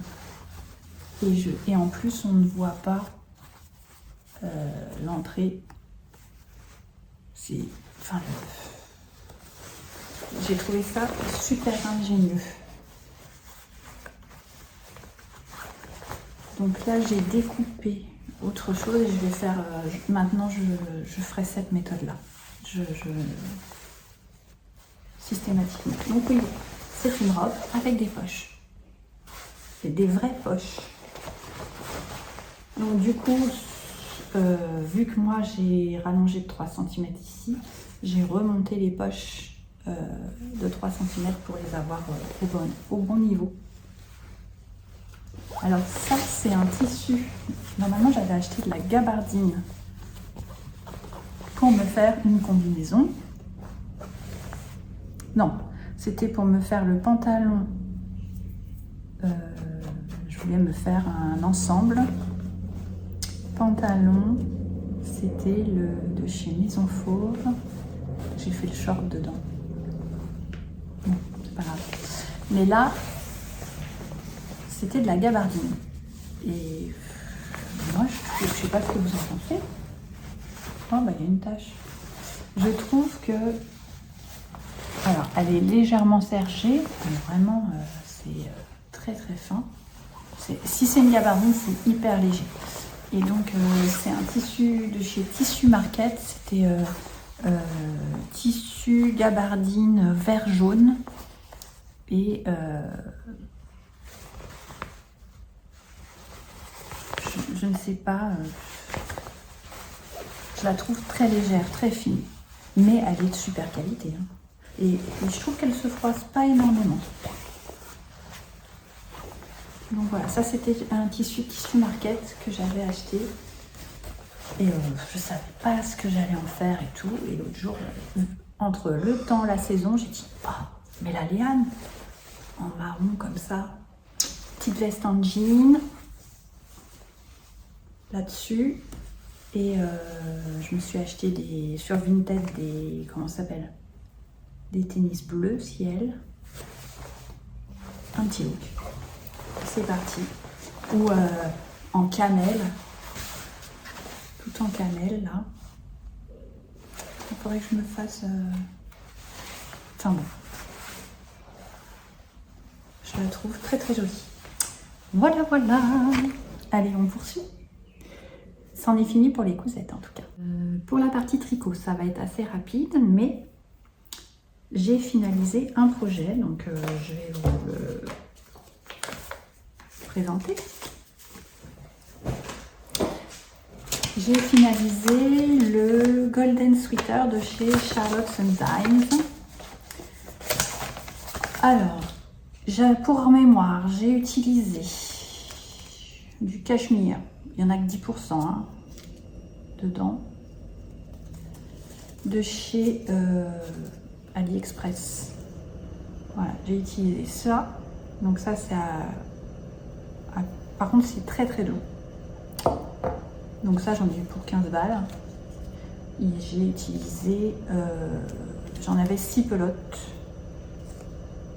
Et en plus, on ne voit pas l'entrée. J'ai trouvé ça super ingénieux. Donc là, j'ai découpé autre chose et je vais faire maintenant je ferai cette méthode là systématiquement. Donc oui, c'est une robe avec des poches, c'est des vraies poches. Donc du coup vu que moi j'ai rallongé de 3 cm ici, j'ai remonté les poches de 3 cm pour les avoir au bon niveau. Alors ça, c'est un tissu. Normalement, j'avais acheté de la gabardine pour me faire une combinaison. Non, c'était pour me faire le pantalon. Je voulais me faire un ensemble. Pantalon, c'était de chez Maison Fauve. J'ai fait le short dedans. Bon, c'est pas grave. Mais là, c'était de la gabardine. Et moi, je sais pas ce que vous en pensez. Oh, bah, il y a une tache. Je trouve que... Alors, elle est légèrement sergée, mais vraiment, c'est très très fin. Si c'est une gabardine, c'est hyper léger. Et donc, c'est un tissu de chez Tissu Market. C'était tissu gabardine vert jaune. Et... je ne sais pas, je la trouve très légère, très fine, mais elle est de super qualité. Hein. Et je trouve qu'elle se froisse pas énormément. Donc voilà, ça c'était un Tissu Market que j'avais acheté. Et je savais pas ce que j'allais en faire et tout. Et l'autre jour, entre le temps, la saison, j'ai dit, ah, mais la liane, en marron comme ça, petite veste en jean, là-dessus. Et je me suis acheté sur Vinted comment ça s'appelle, des tennis bleus ciel, un petit look. C'est parti. Ou en camel, tout en camel là. faudrait que je me fasse... Enfin bon. Je la trouve très très jolie. Voilà, voilà. Allez, on poursuit. C'en est fini pour les cousettes en tout cas. Pour la partie tricot, ça va être assez rapide, mais j'ai finalisé un projet, donc je vais vous le présenter. J'ai finalisé le Golden Sweater de chez Charlotte Suntimes. Alors, pour mémoire, j'ai utilisé du cachemire. Il n'y en a que 10% hein, dedans. De chez AliExpress. Voilà, j'ai utilisé ça. Donc ça, c'est par contre, c'est très très doux. Donc ça, j'en ai eu pour 15 balles. Et j'ai utilisé... j'en avais 6 pelotes.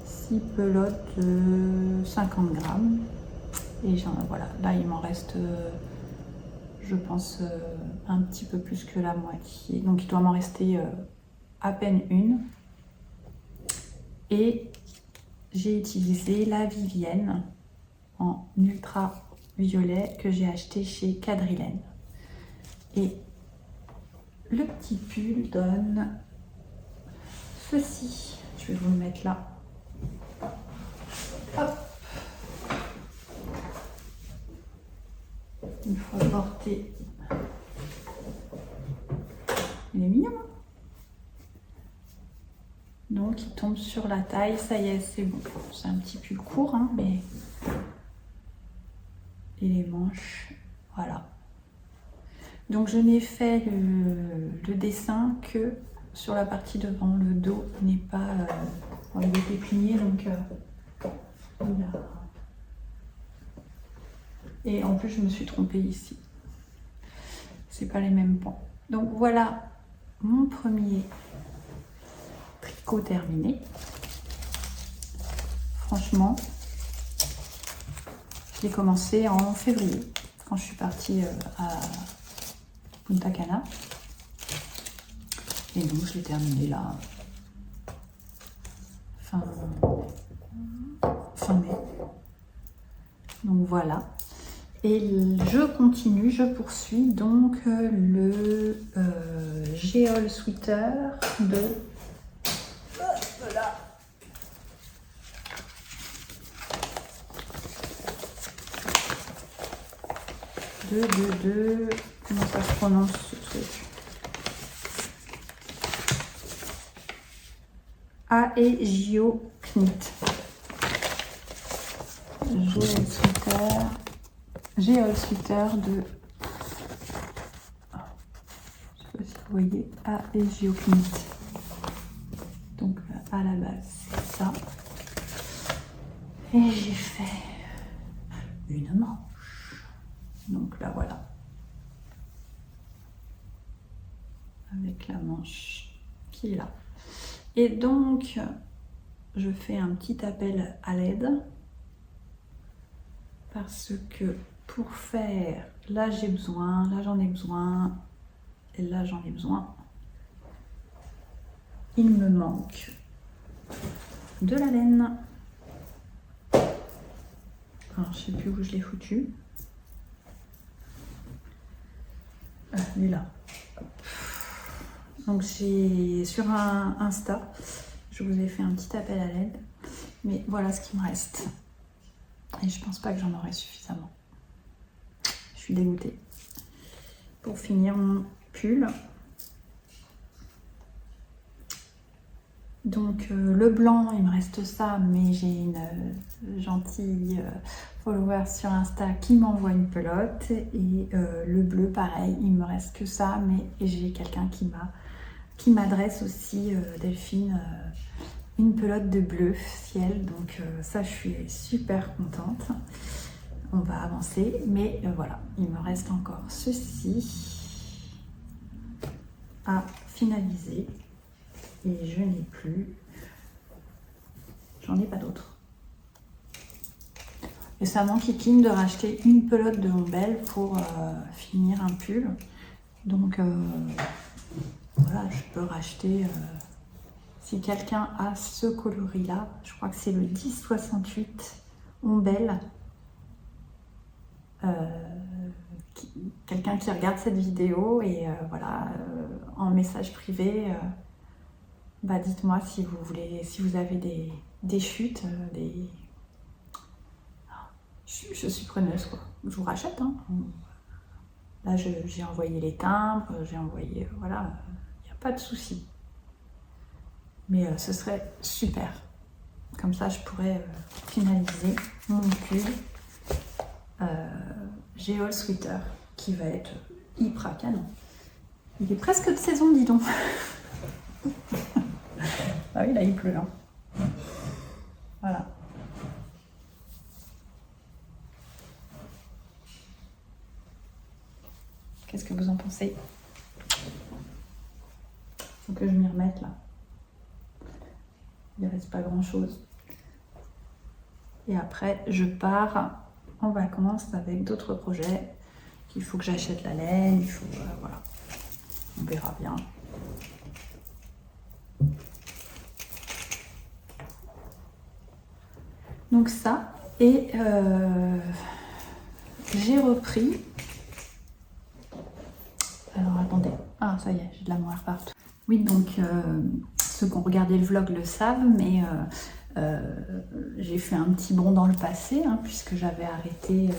6 pelotes de 50 grammes. Et voilà, là, il m'en reste... je pense un petit peu plus que la moitié. Donc il doit m'en rester à peine une. Et j'ai utilisé la Vivienne en ultra violet que j'ai acheté chez Quadrilène. Et le petit pull donne ceci. Je vais vous le mettre là. Hop. Une fois porté. Il est mignon. Donc il tombe sur la taille, ça y est, c'est bon. C'est un petit pull court, hein, mais... Et les manches, voilà. Donc je n'ai fait le dessin que sur la partie devant. Le dos n'est pas... il était plié, donc... Et en plus, je me suis trompée ici. C'est pas les mêmes pans. Donc voilà mon premier tricot terminé. Franchement, je l'ai commencé en février, quand je suis partie à Punta Cana. Et donc, je l'ai terminé là, fin mai. Donc voilà. Et je continue, je poursuis donc le Geol Sweater de... Voilà. Comment ça se prononce ce truc? Aegeo Knit. Geol Sweater de... Je sais pas si vous voyez. Aegeo Knit. Donc à la base, c'est ça. Et j'ai fait une manche. Donc là, voilà. Avec la manche qui est là. Et donc, je fais un petit appel à l'aide. Parce que pour faire, là j'ai besoin, là j'en ai besoin, et là j'en ai besoin. Il me manque de la laine. Alors je sais plus où je l'ai foutu. Elle est là. Donc j'ai sur un Insta, je vous ai fait un petit appel à l'aide. Mais voilà ce qu'il me reste. Et je pense pas que j'en aurai suffisamment. Je suis dégoûtée. Pour finir mon pull. Donc le blanc, il me reste ça, mais j'ai une gentille follower sur Insta qui m'envoie une pelote. Et le bleu, pareil, il me reste que ça, mais j'ai quelqu'un qui m'adresse aussi, Delphine, une pelote de bleu ciel. Donc ça, je suis super contente. On va avancer, mais voilà, il me reste encore ceci à finaliser. Et je n'ai plus, j'en ai pas d'autres. Et ça m'enquiquine de racheter une pelote de Ombel pour finir un pull. Donc voilà, je peux racheter, si quelqu'un a ce coloris-là, je crois que c'est le 1068 Ombelle. Quelqu'un qui regarde cette vidéo et voilà, en message privé, bah dites-moi si vous voulez, si vous avez des chutes, je suis preneuse quoi. Je vous rachète, hein. Là j'ai envoyé les timbres, j'ai envoyé, voilà, il n'y a pas de souci. Mais ce serait super. Comme ça je pourrais finaliser mon pull Géol Sweater qui va être hyper canon. Il est presque de saison, dis donc. Ah oui, là il pleut, hein. Voilà. Qu'est-ce que vous en pensez? Faut que je m'y remette là. Il ne reste pas grand chose. Et après, je pars en vacances avec d'autres projets. Il faut que j'achète la laine, il faut... voilà. On verra bien. Donc ça, et j'ai repris... Alors attendez, ah ça y est, j'ai de la moire partout. Oui, donc ceux qui ont regardé le vlog le savent, mais j'ai fait un petit bond dans le passé, hein, puisque j'avais arrêté,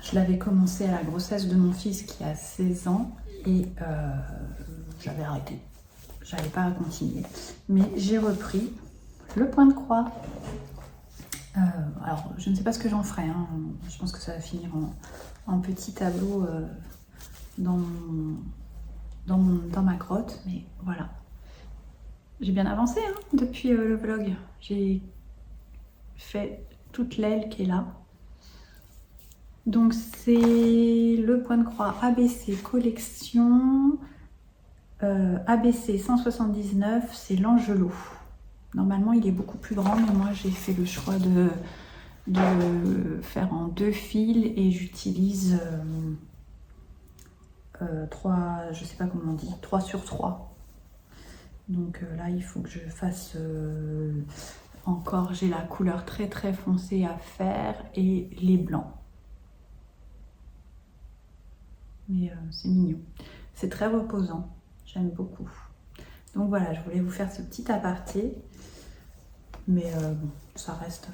je l'avais commencé à la grossesse de mon fils qui a 16 ans, et j'avais arrêté, j'avais pas continué. Mais j'ai repris le point de croix. Alors, je ne sais pas ce que j'en ferai, hein. Je pense que ça va finir en petit tableau dans ma grotte, mais voilà. J'ai bien avancé hein, depuis le vlog. J'ai fait toute l'aile qui est là. Donc c'est le point de croix ABC collection ABC 179, c'est l'Angelot. Normalement il est beaucoup plus grand, mais moi j'ai fait le choix de faire en 2 fils et j'utilise 3, je sais pas comment on dit, 3 sur 3. Donc là il faut que je fasse encore, j'ai la couleur très très foncée à faire et les blancs. Mais c'est mignon, c'est très reposant, j'aime beaucoup. Donc voilà, je voulais vous faire ce petit aparté, mais bon, ça reste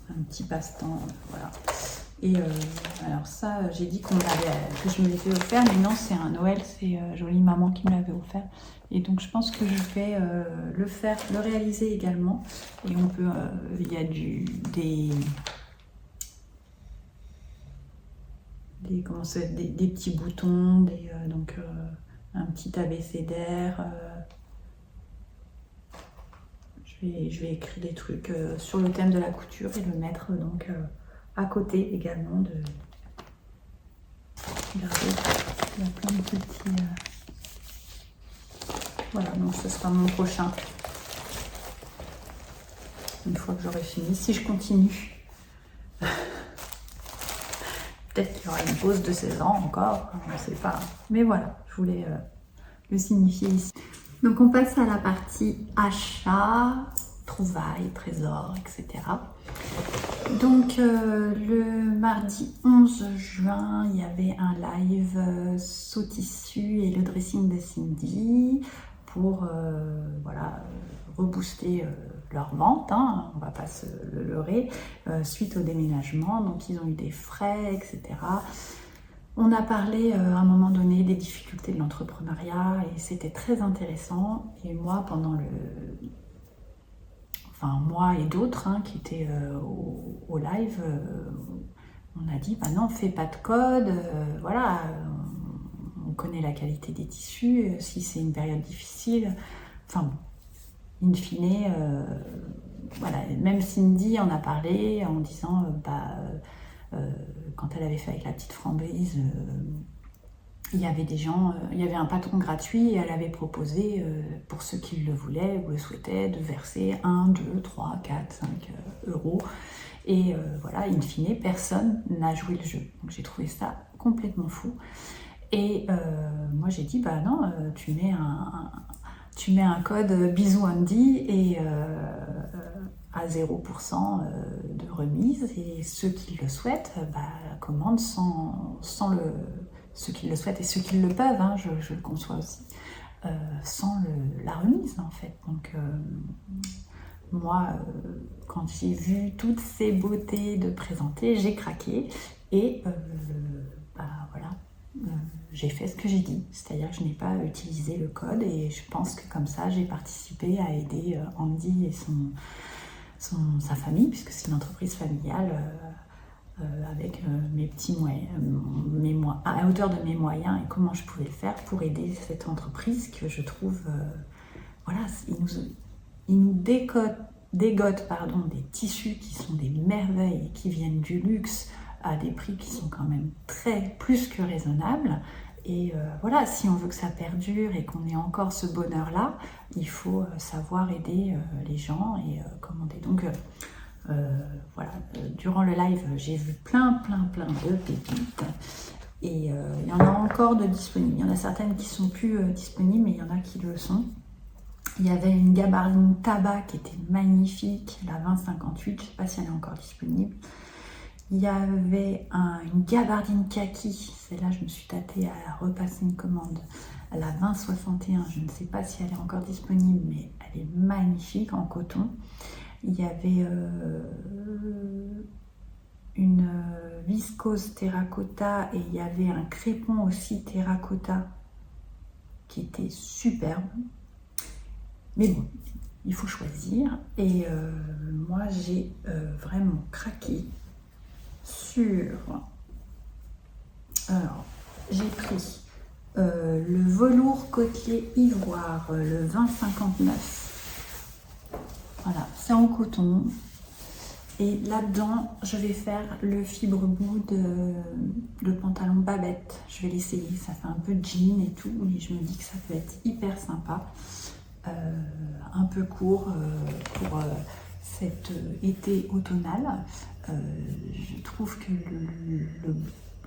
un petit passe-temps, voilà. Et alors ça, j'ai dit que je me l'avais offert, mais non, c'est un Noël, c'est jolie maman qui me l'avait offert. Et donc je pense que je vais le réaliser également. Et on peut, il y a des petits boutons, donc un petit abécédaire. Je vais écrire des trucs sur le thème de la couture et le mettre donc à côté également de... Regardez, il y a plein de petits... Voilà, donc ce sera mon prochain. Une fois que j'aurai fini, si je continue. Peut-être qu'il y aura une pause de 16 ans encore, on ne sait pas. Mais voilà, je voulais le signifier ici. Donc on passe à la partie achat, trouvailles, trésors, etc. Donc le mardi 11 juin, il y avait un live saut tissu et le dressing de Cindy pour voilà, rebooster leur vente, hein, on va pas se le leurrer, suite au déménagement. Donc ils ont eu des frais, etc. On a parlé à un moment donné des difficultés de l'entrepreneuriat et c'était très intéressant. Et moi, pendant moi et d'autres hein, qui étaient au live, on a dit bah non, fais pas de code, voilà, on connaît la qualité des tissus, si c'est une période difficile, enfin bon, in fine, voilà, même Cindy en a parlé en disant quand elle avait fait avec la petite framboise, il y avait des gens, il y avait un patron gratuit et elle avait proposé pour ceux qui le voulaient ou le souhaitaient de verser 1, 2, 3, 4, 5 euros. Et voilà, in fine, personne n'a joué le jeu. Donc j'ai trouvé ça complètement fou. Et moi j'ai dit bah non, tu mets un code bisou Andy et à 0% de remise, et ceux qui le souhaitent commandent ceux qui le souhaitent et ceux qui le peuvent, hein, je le conçois aussi, sans la remise en fait. Donc moi, quand j'ai vu toutes ces beautés de présenter, j'ai craqué et voilà, j'ai fait ce que j'ai dit, c'est-à-dire que je n'ai pas utilisé le code, et je pense que comme ça j'ai participé à aider Andy et sa famille, puisque c'est une entreprise familiale avec mes petits moyens, à hauteur de mes moyens, et comment je pouvais le faire pour aider cette entreprise que je trouve, voilà, ils nous dégotent des tissus qui sont des merveilles, qui viennent du luxe à des prix qui sont quand même plus que raisonnables. Et voilà, si on veut que ça perdure et qu'on ait encore ce bonheur-là, il faut savoir aider les gens et commander. Donc voilà, durant le live, j'ai vu plein de pépites. Et il y en a encore de disponibles. Il y en a certaines qui sont plus disponibles, mais il y en a qui le sont. Il y avait une gabardine tabac qui était magnifique, la 2058, je ne sais pas si elle est encore disponible. Il y avait une gabardine kaki, celle-là je me suis tâtée à repasser une commande, la 2061, je ne sais pas si elle est encore disponible, mais elle est magnifique en coton. Il y avait une viscose terracotta, et il y avait un crépon aussi terracotta qui était superbe. Mais bon, il faut choisir. Et moi, j'ai vraiment craqué sur... Alors, j'ai pris le velours côtelé ivoire, le 2059. Voilà, c'est en coton. Et là-dedans, je vais faire le fibre boot, le pantalon babette. Je vais l'essayer, ça fait un peu jean et tout, et je me dis que ça peut être hyper sympa. Un peu court pour cet été automnal. Je trouve que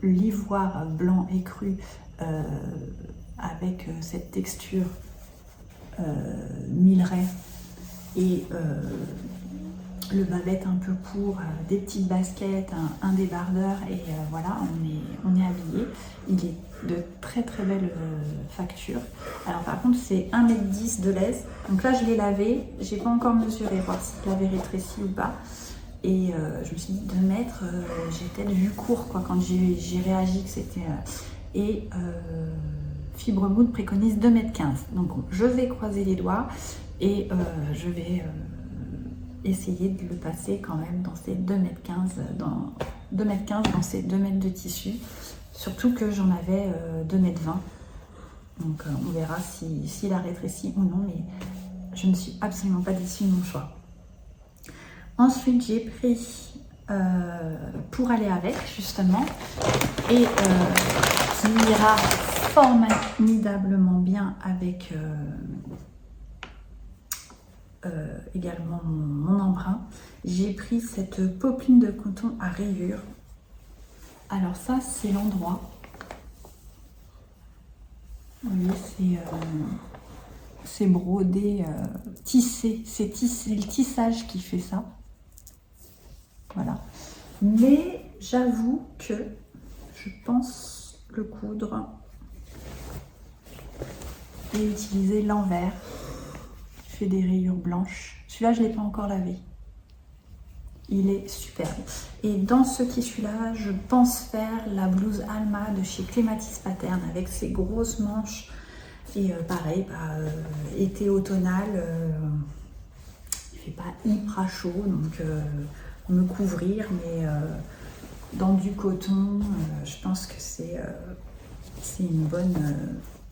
l'ivoire blanc écru avec cette texture minerai et le babette un peu court, des petites baskets, un débardeur, et voilà, on est habillé. Il est de très belle facture. Alors par contre c'est 1,10 m de laisse, donc là je l'ai lavé, j'ai pas encore mesuré voir si je l'avais rétréci ou pas, et je me suis dit 2 mètres, j'ai peut-être vu court quoi quand j'ai réagi que c'était et Fibre Mood préconise 2,15 m, donc je vais croiser les doigts et je vais essayer de le passer quand même dans ces 2,15 m, dans ces 2 mètres de tissu. Surtout que j'en avais 2,20 m. Donc on verra s'il a rétréci ou non, mais je ne suis absolument pas déçue de mon choix. Ensuite, j'ai pris pour aller avec, justement, et qui ira formidablement bien avec également mon embrun. J'ai pris cette popeline de coton à rayures. Alors ça, c'est l'endroit. Vous voyez, c'est brodé, tissé. C'est le tissage qui fait ça. Voilà. Mais j'avoue que je pense le coudre et utiliser l'envers. Je fais des rayures blanches. Celui-là, je ne l'ai pas encore lavé. Il est superbe. Et dans ce tissu-là, je pense faire la blouse Alma de chez Clematis Pattern avec ses grosses manches. Et pareil, été automnal, il ne fait pas hyper chaud, donc me couvrir, mais dans du coton, je pense que c'est une bonne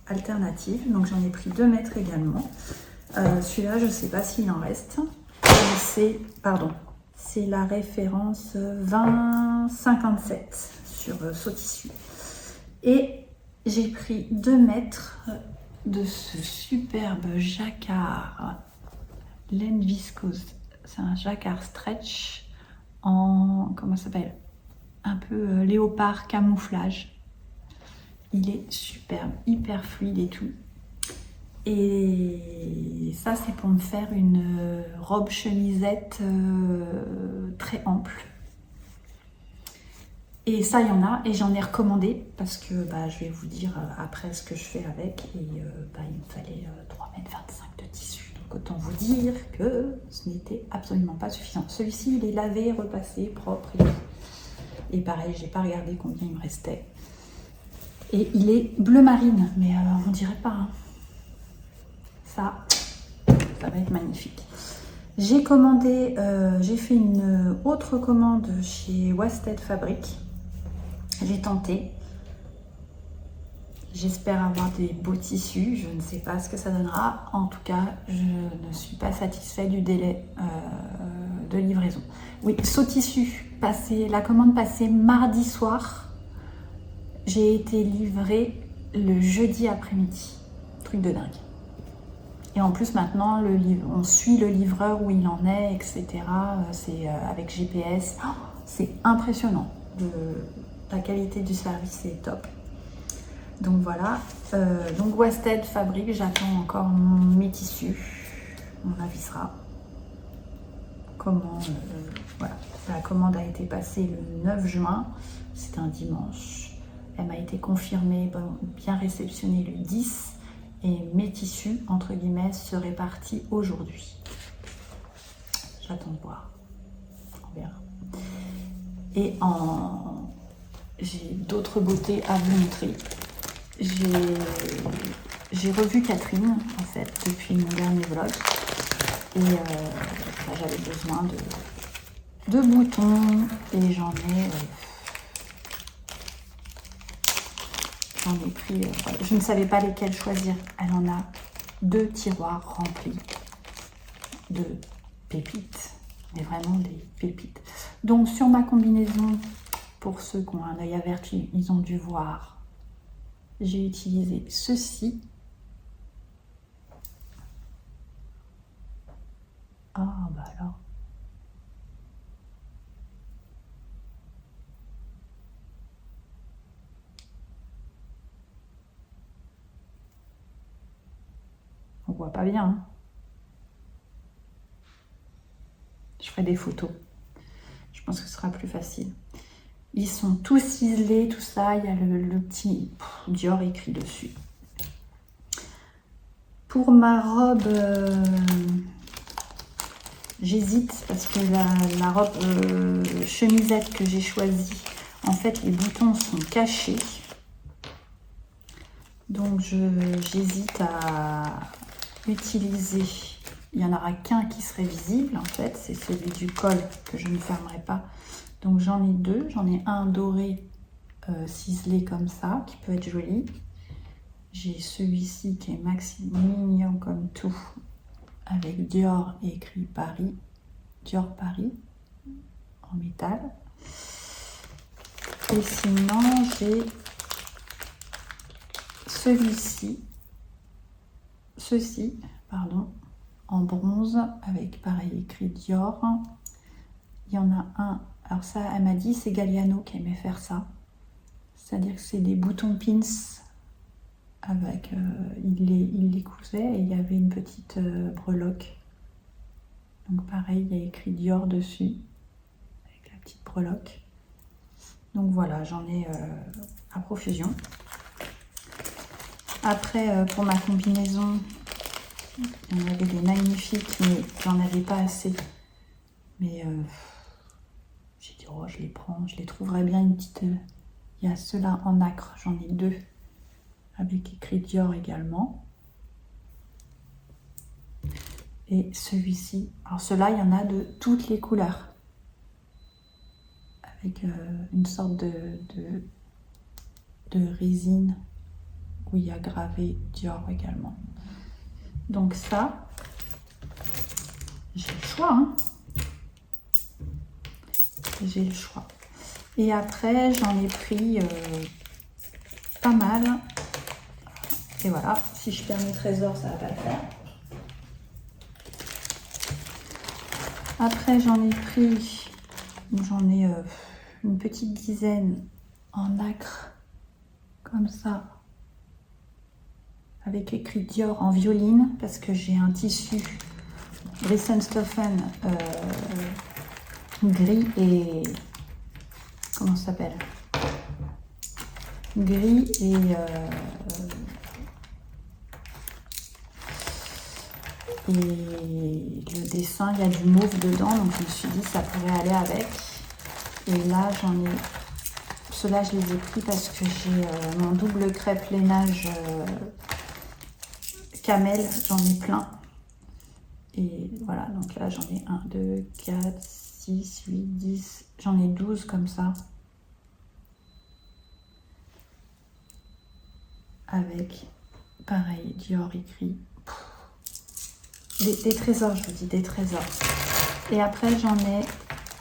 alternative. Donc j'en ai pris 2 mètres également. Celui-là, je ne sais pas s'il en reste. C'est la référence 2057 sur Sautissu. Et j'ai pris 2 mètres de ce superbe jacquard laine viscose. C'est un jacquard stretch en, comment ça s'appelle, un peu léopard camouflage. Il est superbe, hyper fluide et tout. Et ça, c'est pour me faire une robe chemisette très ample. Et ça, il y en a, et j'en ai recommandé parce que je vais vous dire après ce que je fais avec. Et il me fallait 3,25 m de tissu. Donc autant vous dire que ce n'était absolument pas suffisant. Celui-ci, il est lavé, repassé, propre et tout. Et pareil, j'ai pas regardé combien il me restait. Et il est bleu marine, mais on dirait pas. Hein. Ça va être magnifique. J'ai commandé, j'ai fait une autre commande chez Wasted Fabric. J'ai tenté. J'espère avoir des beaux tissus. Je ne sais pas ce que ça donnera. En tout cas, je ne suis pas satisfaite du délai de livraison. Oui, saut tissu, la commande passée mardi soir. J'ai été livrée le jeudi après-midi. Truc de dingue. Et en plus, maintenant, on suit le livreur où il en est, etc. C'est avec GPS. Oh, c'est impressionnant. La qualité du service est top. Donc voilà. Donc Wasted Fabric, j'attends encore mes tissus. On avisera comment. Voilà. La commande a été passée le 9 juin. C'était un dimanche. Elle m'a été confirmée, bien réceptionnée le 10. Et mes tissus, entre guillemets, seraient partis aujourd'hui. J'attends de voir. On verra. Et j'ai d'autres beautés à vous montrer. J'ai revu Catherine, en fait, depuis mon dernier vlog. Et j'avais besoin de boutons. Et j'en ai pris, je ne savais pas lesquels choisir. Elle en a 2 tiroirs remplis de pépites, mais vraiment des pépites. Donc sur ma combinaison, pour ceux qui ont un œil averti, ils ont dû voir, j'ai utilisé ceci. Ah bah alors. On voit pas bien. Hein. Je ferai des photos. Je pense que ce sera plus facile. Ils sont tous ciselés, tout ça. Il y a le petit Dior écrit dessus. Pour ma robe, j'hésite parce que la robe chemisette que j'ai choisie, en fait, les boutons sont cachés. Donc, j'hésite à utiliser. Il n'y en aura qu'un qui serait visible, en fait. C'est celui du col que je ne fermerai pas. Donc, j'en ai 2. J'en ai un doré ciselé comme ça, qui peut être joli. J'ai celui-ci qui est maxi mignon comme tout, avec Dior écrit Paris. Dior Paris, en métal. Et sinon, j'ai ceci, en bronze, avec pareil écrit Dior. Il y en a un, alors ça, elle m'a dit, c'est Galliano qui aimait faire ça. C'est-à-dire que c'est des boutons pins avec, il les cousait et il y avait une petite breloque. Donc pareil, il y a écrit Dior dessus, avec la petite breloque. Donc voilà, j'en ai à profusion. Après, pour ma combinaison, il y en avait des magnifiques, mais j'en avais pas assez. Mais j'ai dit, oh, je les prends, je les trouverai bien une petite... il y a ceux-là en nacre, j'en ai 2, avec écrit Dior également. Et celui-ci, alors ceux-là, il y en a de toutes les couleurs. Avec une sorte de résine où il y a gravé Dior également. Donc ça, j'ai le choix. Hein. J'ai le choix. Et après, j'en ai pris pas mal. Et voilà, si je perds mes trésors, ça va pas le faire. Après, j'en ai pris, une petite dizaine en nacre, comme ça, avec écrit Dior en violine, parce que j'ai un tissu Risenstoffen gris et... comment ça s'appelle? Gris et... et le dessin, il y a du mauve dedans, donc je me suis dit ça pourrait aller avec. Et là, j'en ai... Ceux-là, je les ai pris parce que j'ai mon double crêpe lainage camel, j'en ai plein. Et voilà, donc là, j'en ai 1, 2, 4, 6, 8, 10, j'en ai 12 comme ça. Avec, pareil, Dior écrit. Des trésors, je vous dis, des trésors. Et après, j'en ai...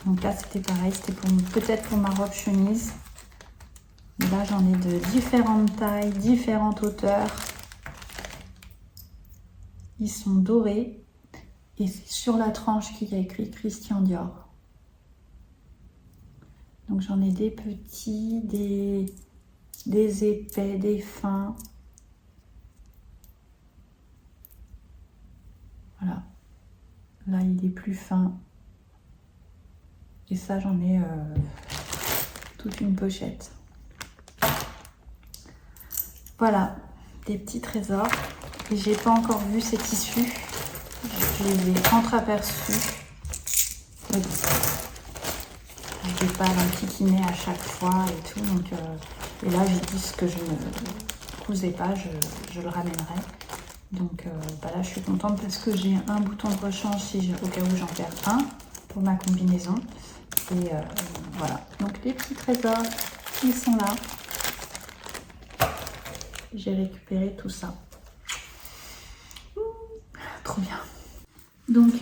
Donc là, c'était pareil, c'était peut-être pour ma robe chemise. Mais là, j'en ai de différentes tailles, différentes hauteurs. Ils sont dorés. Et c'est sur la tranche qu'il y a écrit Christian Dior. Donc j'en ai des petits, des épais, des fins. Voilà. Là, il est plus fin. Et ça, j'en ai toute une pochette. Voilà, des petits trésors. Et j'ai pas encore vu ces tissus. Je les ai entreaperçus. Mais bon, je vais pas l'enquiquiner à chaque fois et tout. Donc, et là, j'ai dit ce que je ne cousais pas, je le ramènerai. Donc bah là, je suis contente parce que j'ai un bouton de rechange au cas où j'en perds un pour ma combinaison. Et voilà, donc les petits trésors, ils sont là. J'ai récupéré tout ça. Trop bien. Donc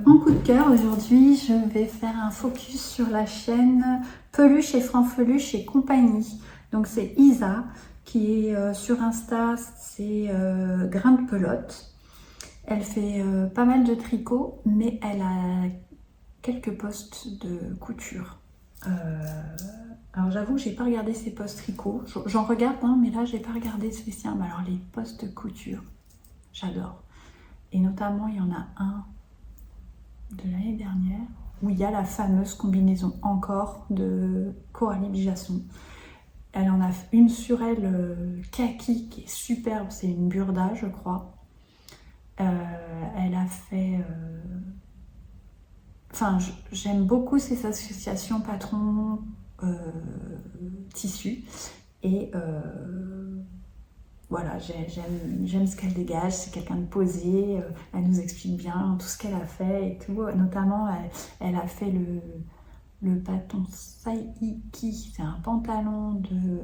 en coup de cœur, aujourd'hui, je vais faire un focus sur la chaîne Peluche et Franfreluche et compagnie. Donc c'est Isa qui est sur Insta, c'est Grain de Pelote. Elle fait pas mal de tricot, mais elle a quelques postes de couture. Alors j'avoue que j'ai pas regardé ses posts tricot. J'en regarde, hein, mais là j'ai pas regardé spécial. Mais alors les posts de couture, j'adore. Et notamment il y en a un de l'année dernière où il y a la fameuse combinaison encore de Coralie Bijasson. Elle en a une sur elle kaki qui est superbe, c'est une burda je crois. Elle a fait... Enfin, j'aime beaucoup ces associations patrons tissus et voilà, j'aime ce qu'elle dégage, c'est quelqu'un de posé, elle nous explique bien tout ce qu'elle a fait et tout, notamment elle a fait le bâton Saiki, c'est un pantalon de,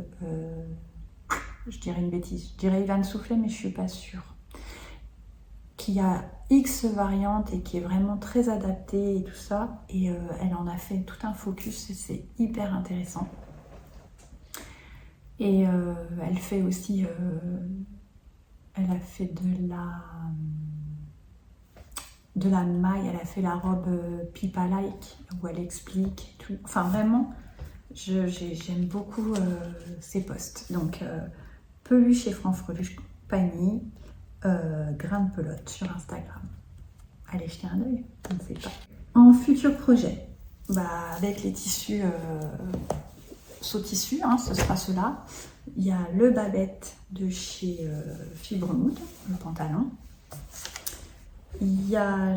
je dirais une bêtise, je dirais Ivan Soufflet mais je suis pas sûre, qui a X variantes et qui est vraiment très adaptée et tout ça, et elle en a fait tout un focus et c'est hyper intéressant. Et elle fait aussi, elle a fait de la maille, elle a fait la robe Pipa Like où elle explique tout. Enfin vraiment, j'aime beaucoup ses posts. Donc Peluche et Franfreluche compagnie, Grain de Pelote sur Instagram. Allez jeter un œil, je ne sais pas. En futur projet, bah, avec les tissus saut tissu, hein, ce sera cela. Il y a le Babette de chez Fibremood, le pantalon. Il y a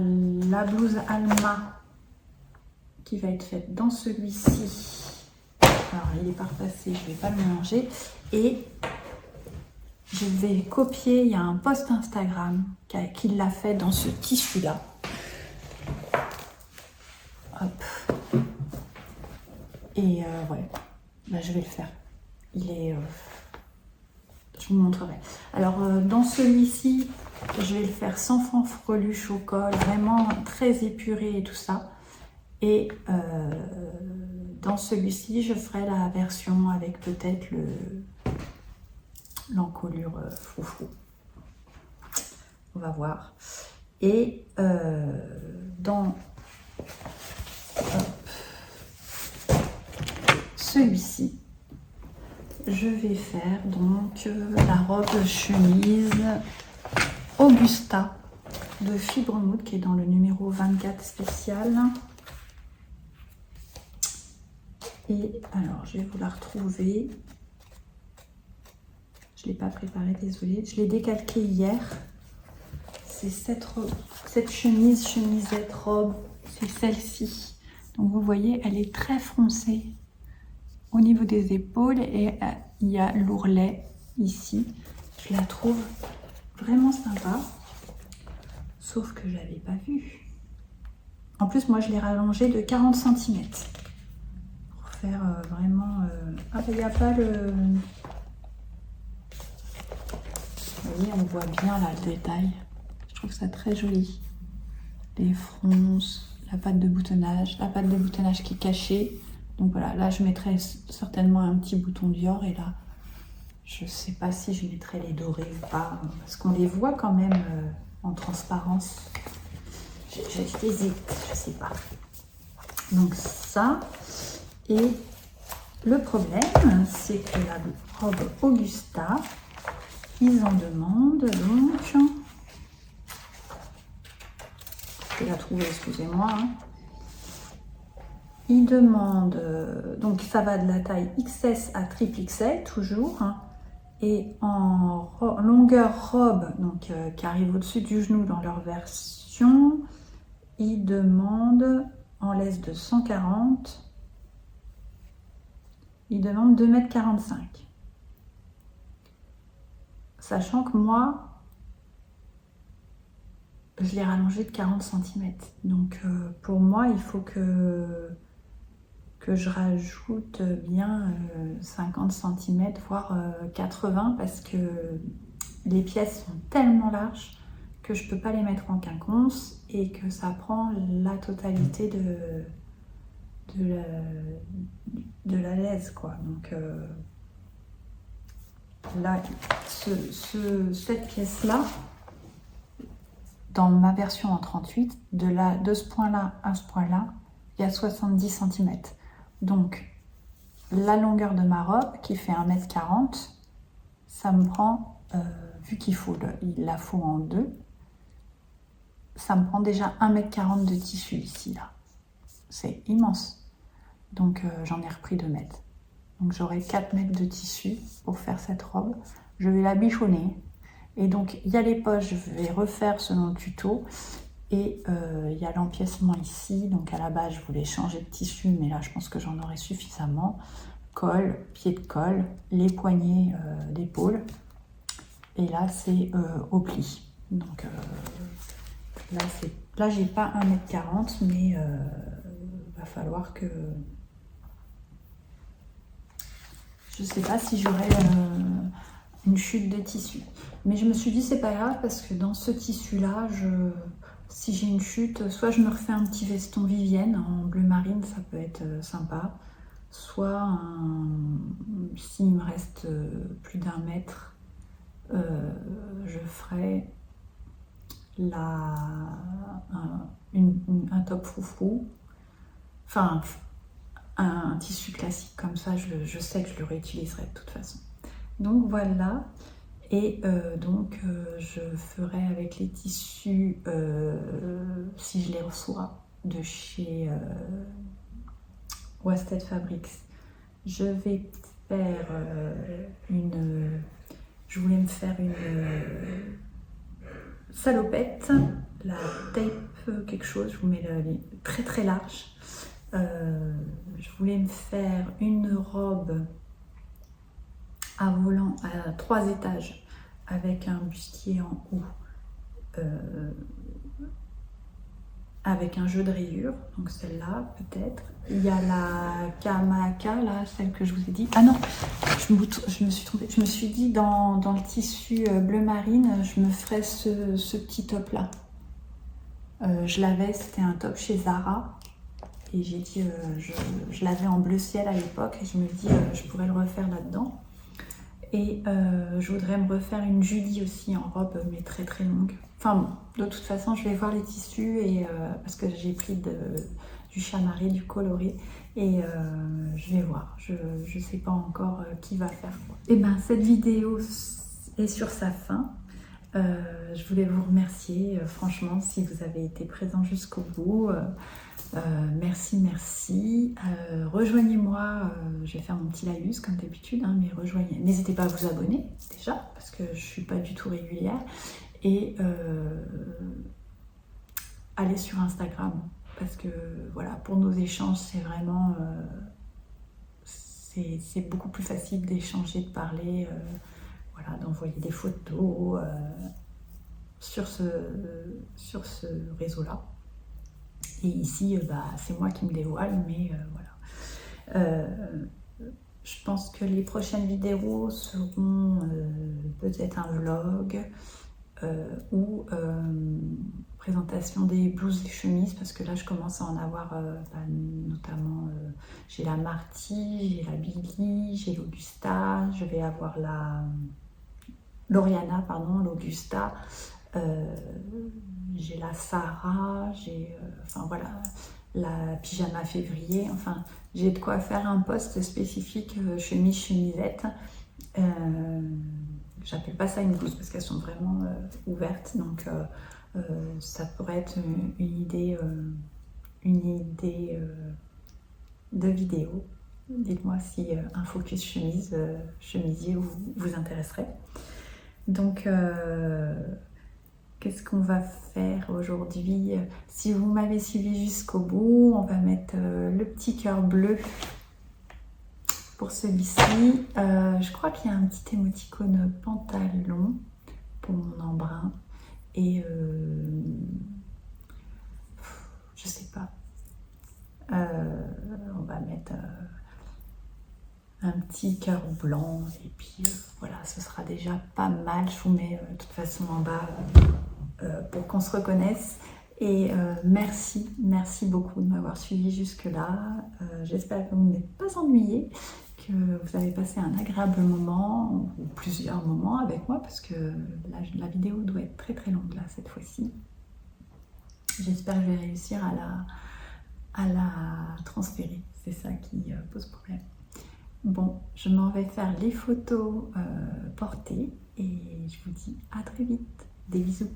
la blouse Alma qui va être faite dans celui-ci. Alors il est pas repassé, je ne vais pas le mélanger. Et je vais copier, il y a un post Instagram qui l'a fait dans ce tissu-là. Hop. Et ouais, bah, je vais le faire. Il est... je vous montrerai. Alors, dans celui-ci, je vais le faire sans fanfreluche au col, vraiment très épuré et tout ça. Et dans celui-ci, je ferai la version avec peut-être l'encolure froufrou. On va voir. Et dans celui-ci, je vais faire donc la robe chemise Augusta de Fibre Mood qui est dans le numéro 24 spécial. Et alors, je vais vous la retrouver. Je ne l'ai pas préparée, désolée. Je l'ai décalquée hier. C'est cette chemisette robe, c'est celle-ci. Donc vous voyez, elle est très foncée au niveau des épaules et il y a l'ourlet ici. Je la trouve vraiment sympa, sauf que je ne l'avais pas vue. En plus, moi, je l'ai rallongée de 40 cm pour faire vraiment... Ah, il n'y a pas le... Vous voyez, on voit bien là le détail. Je trouve ça très joli. Les fronces, la patte de boutonnage qui est cachée. Donc voilà, là je mettrai certainement un petit bouton Dior et là, je sais pas si je mettrai les dorés ou pas, parce qu'on les voit quand même en transparence. J'hésite, je sais pas. Donc ça, et le problème, c'est que la robe Augusta, ils en demandent donc... Je vais la trouver, excusez-moi. Ils demandent, donc ça va de la taille XS à triple XL toujours. Et en longueur robe, donc qui arrive au-dessus du genou dans leur version, ils demandent en laisse de 140, ils demandent 2,45 m. Sachant que moi, je l'ai rallongé de 40 cm. Donc pour moi, il faut que je rajoute bien 50 cm, voire 80, parce que les pièces sont tellement larges que je ne peux pas les mettre en quinconce et que ça prend la totalité de la laisse, quoi. Donc là, cette pièce-là, dans ma version en 38, de ce point-là à ce point-là, il y a 70 cm. Donc, la longueur de ma robe, qui fait 1,40 m, ça me prend, vu qu'il la faut en deux, ça me prend déjà 1,40 m de tissu ici, là. C'est immense. Donc, j'en ai repris 2 mètres. Donc, j'aurai 4 mètres de tissu pour faire cette robe. Je vais la bichonner. Et donc, il y a les poches, je vais refaire selon le tuto. Et il y a l'empiècement ici. Donc, à la base, je voulais changer de tissu, mais là, je pense que j'en aurai suffisamment. Col, pied de col, les poignées d'épaule. Et là, c'est au pli. Donc, là, j'ai pas 1,40 m, mais va falloir que... Je sais pas si j'aurai... une chute de tissu, mais je me suis dit c'est pas grave parce que dans ce tissu là si j'ai une chute, soit je me refais un petit veston Vivienne en bleu marine, ça peut être sympa, soit s'il me reste plus d'1 mètre, je ferai un top froufrou, enfin un tissu classique comme ça, je sais que je le réutiliserai de toute façon. Donc voilà, et je ferai avec les tissus, si je les reçois, de chez Wasted Fabrics. Je vais faire je voulais me faire une salopette, la tape quelque chose, je vous mets très très large. Je voulais me faire une robe à volant à 3 étages avec un bustier en haut, avec un jeu de rayures, donc celle-là peut-être. Il y a la Kamaka, là, celle que je vous ai dit. Ah non, je me suis trompée. Je me suis dit dans le tissu bleu marine, je me ferais ce petit top là. Je l'avais, c'était un top chez Zara. Et j'ai dit, je l'avais en bleu ciel à l'époque, et je me dis, je pourrais le refaire là-dedans. Et je voudrais me refaire une Julie aussi en robe, mais très très longue. Enfin bon, de toute façon, je vais voir les tissus, et parce que j'ai pris du chamarré, du coloré. et je vais voir. Je ne sais pas encore qui va faire quoi. Et ben cette vidéo est sur sa fin. Je voulais vous remercier franchement si vous avez été présent jusqu'au bout. Merci. Rejoignez-moi, je vais faire mon petit laïus comme d'habitude, hein, mais rejoignez. N'hésitez pas à vous abonner déjà, parce que je ne suis pas du tout régulière. Et allez sur Instagram, parce que voilà, pour nos échanges, c'est vraiment... c'est beaucoup plus facile d'échanger, de parler, voilà, d'envoyer des photos sur ce réseau-là. Et ici, c'est moi qui me dévoile, mais voilà. Je pense que les prochaines vidéos seront peut-être un vlog ou présentation des blouses et chemises, parce que là je commence à en avoir notamment j'ai la Marty, j'ai la Billy, j'ai l'Augusta, je vais avoir la l'Oriana, pardon, l'Augusta, j'ai la Sarah, j'ai enfin voilà, la pyjama février, enfin j'ai de quoi faire un post spécifique chemisette. J'appelle pas ça une blouse parce qu'elles sont vraiment ouvertes, donc ça pourrait être une idée de vidéo. Dites-moi si un focus chemisier vous intéresserait. Donc qu'est-ce qu'on va faire aujourd'hui? Si vous m'avez suivi jusqu'au bout, on va mettre le petit cœur bleu pour celui-ci. Je crois qu'il y a un petit émoticône pantalon pour mon embrun. Et je sais pas. On va mettre un petit cœur blanc. Et puis voilà, ce sera déjà pas mal. Je vous mets de toute façon en bas pour qu'on se reconnaisse. Et merci beaucoup de m'avoir suivi jusque-là. J'espère que vous n'êtes pas ennuyés, que vous avez passé un agréable moment, ou plusieurs moments avec moi, parce que la vidéo doit être très longue là cette fois-ci. J'espère que je vais réussir à la transférer. C'est ça qui pose problème. Bon, je m'en vais faire les photos portées et je vous dis à très vite. Des bisous.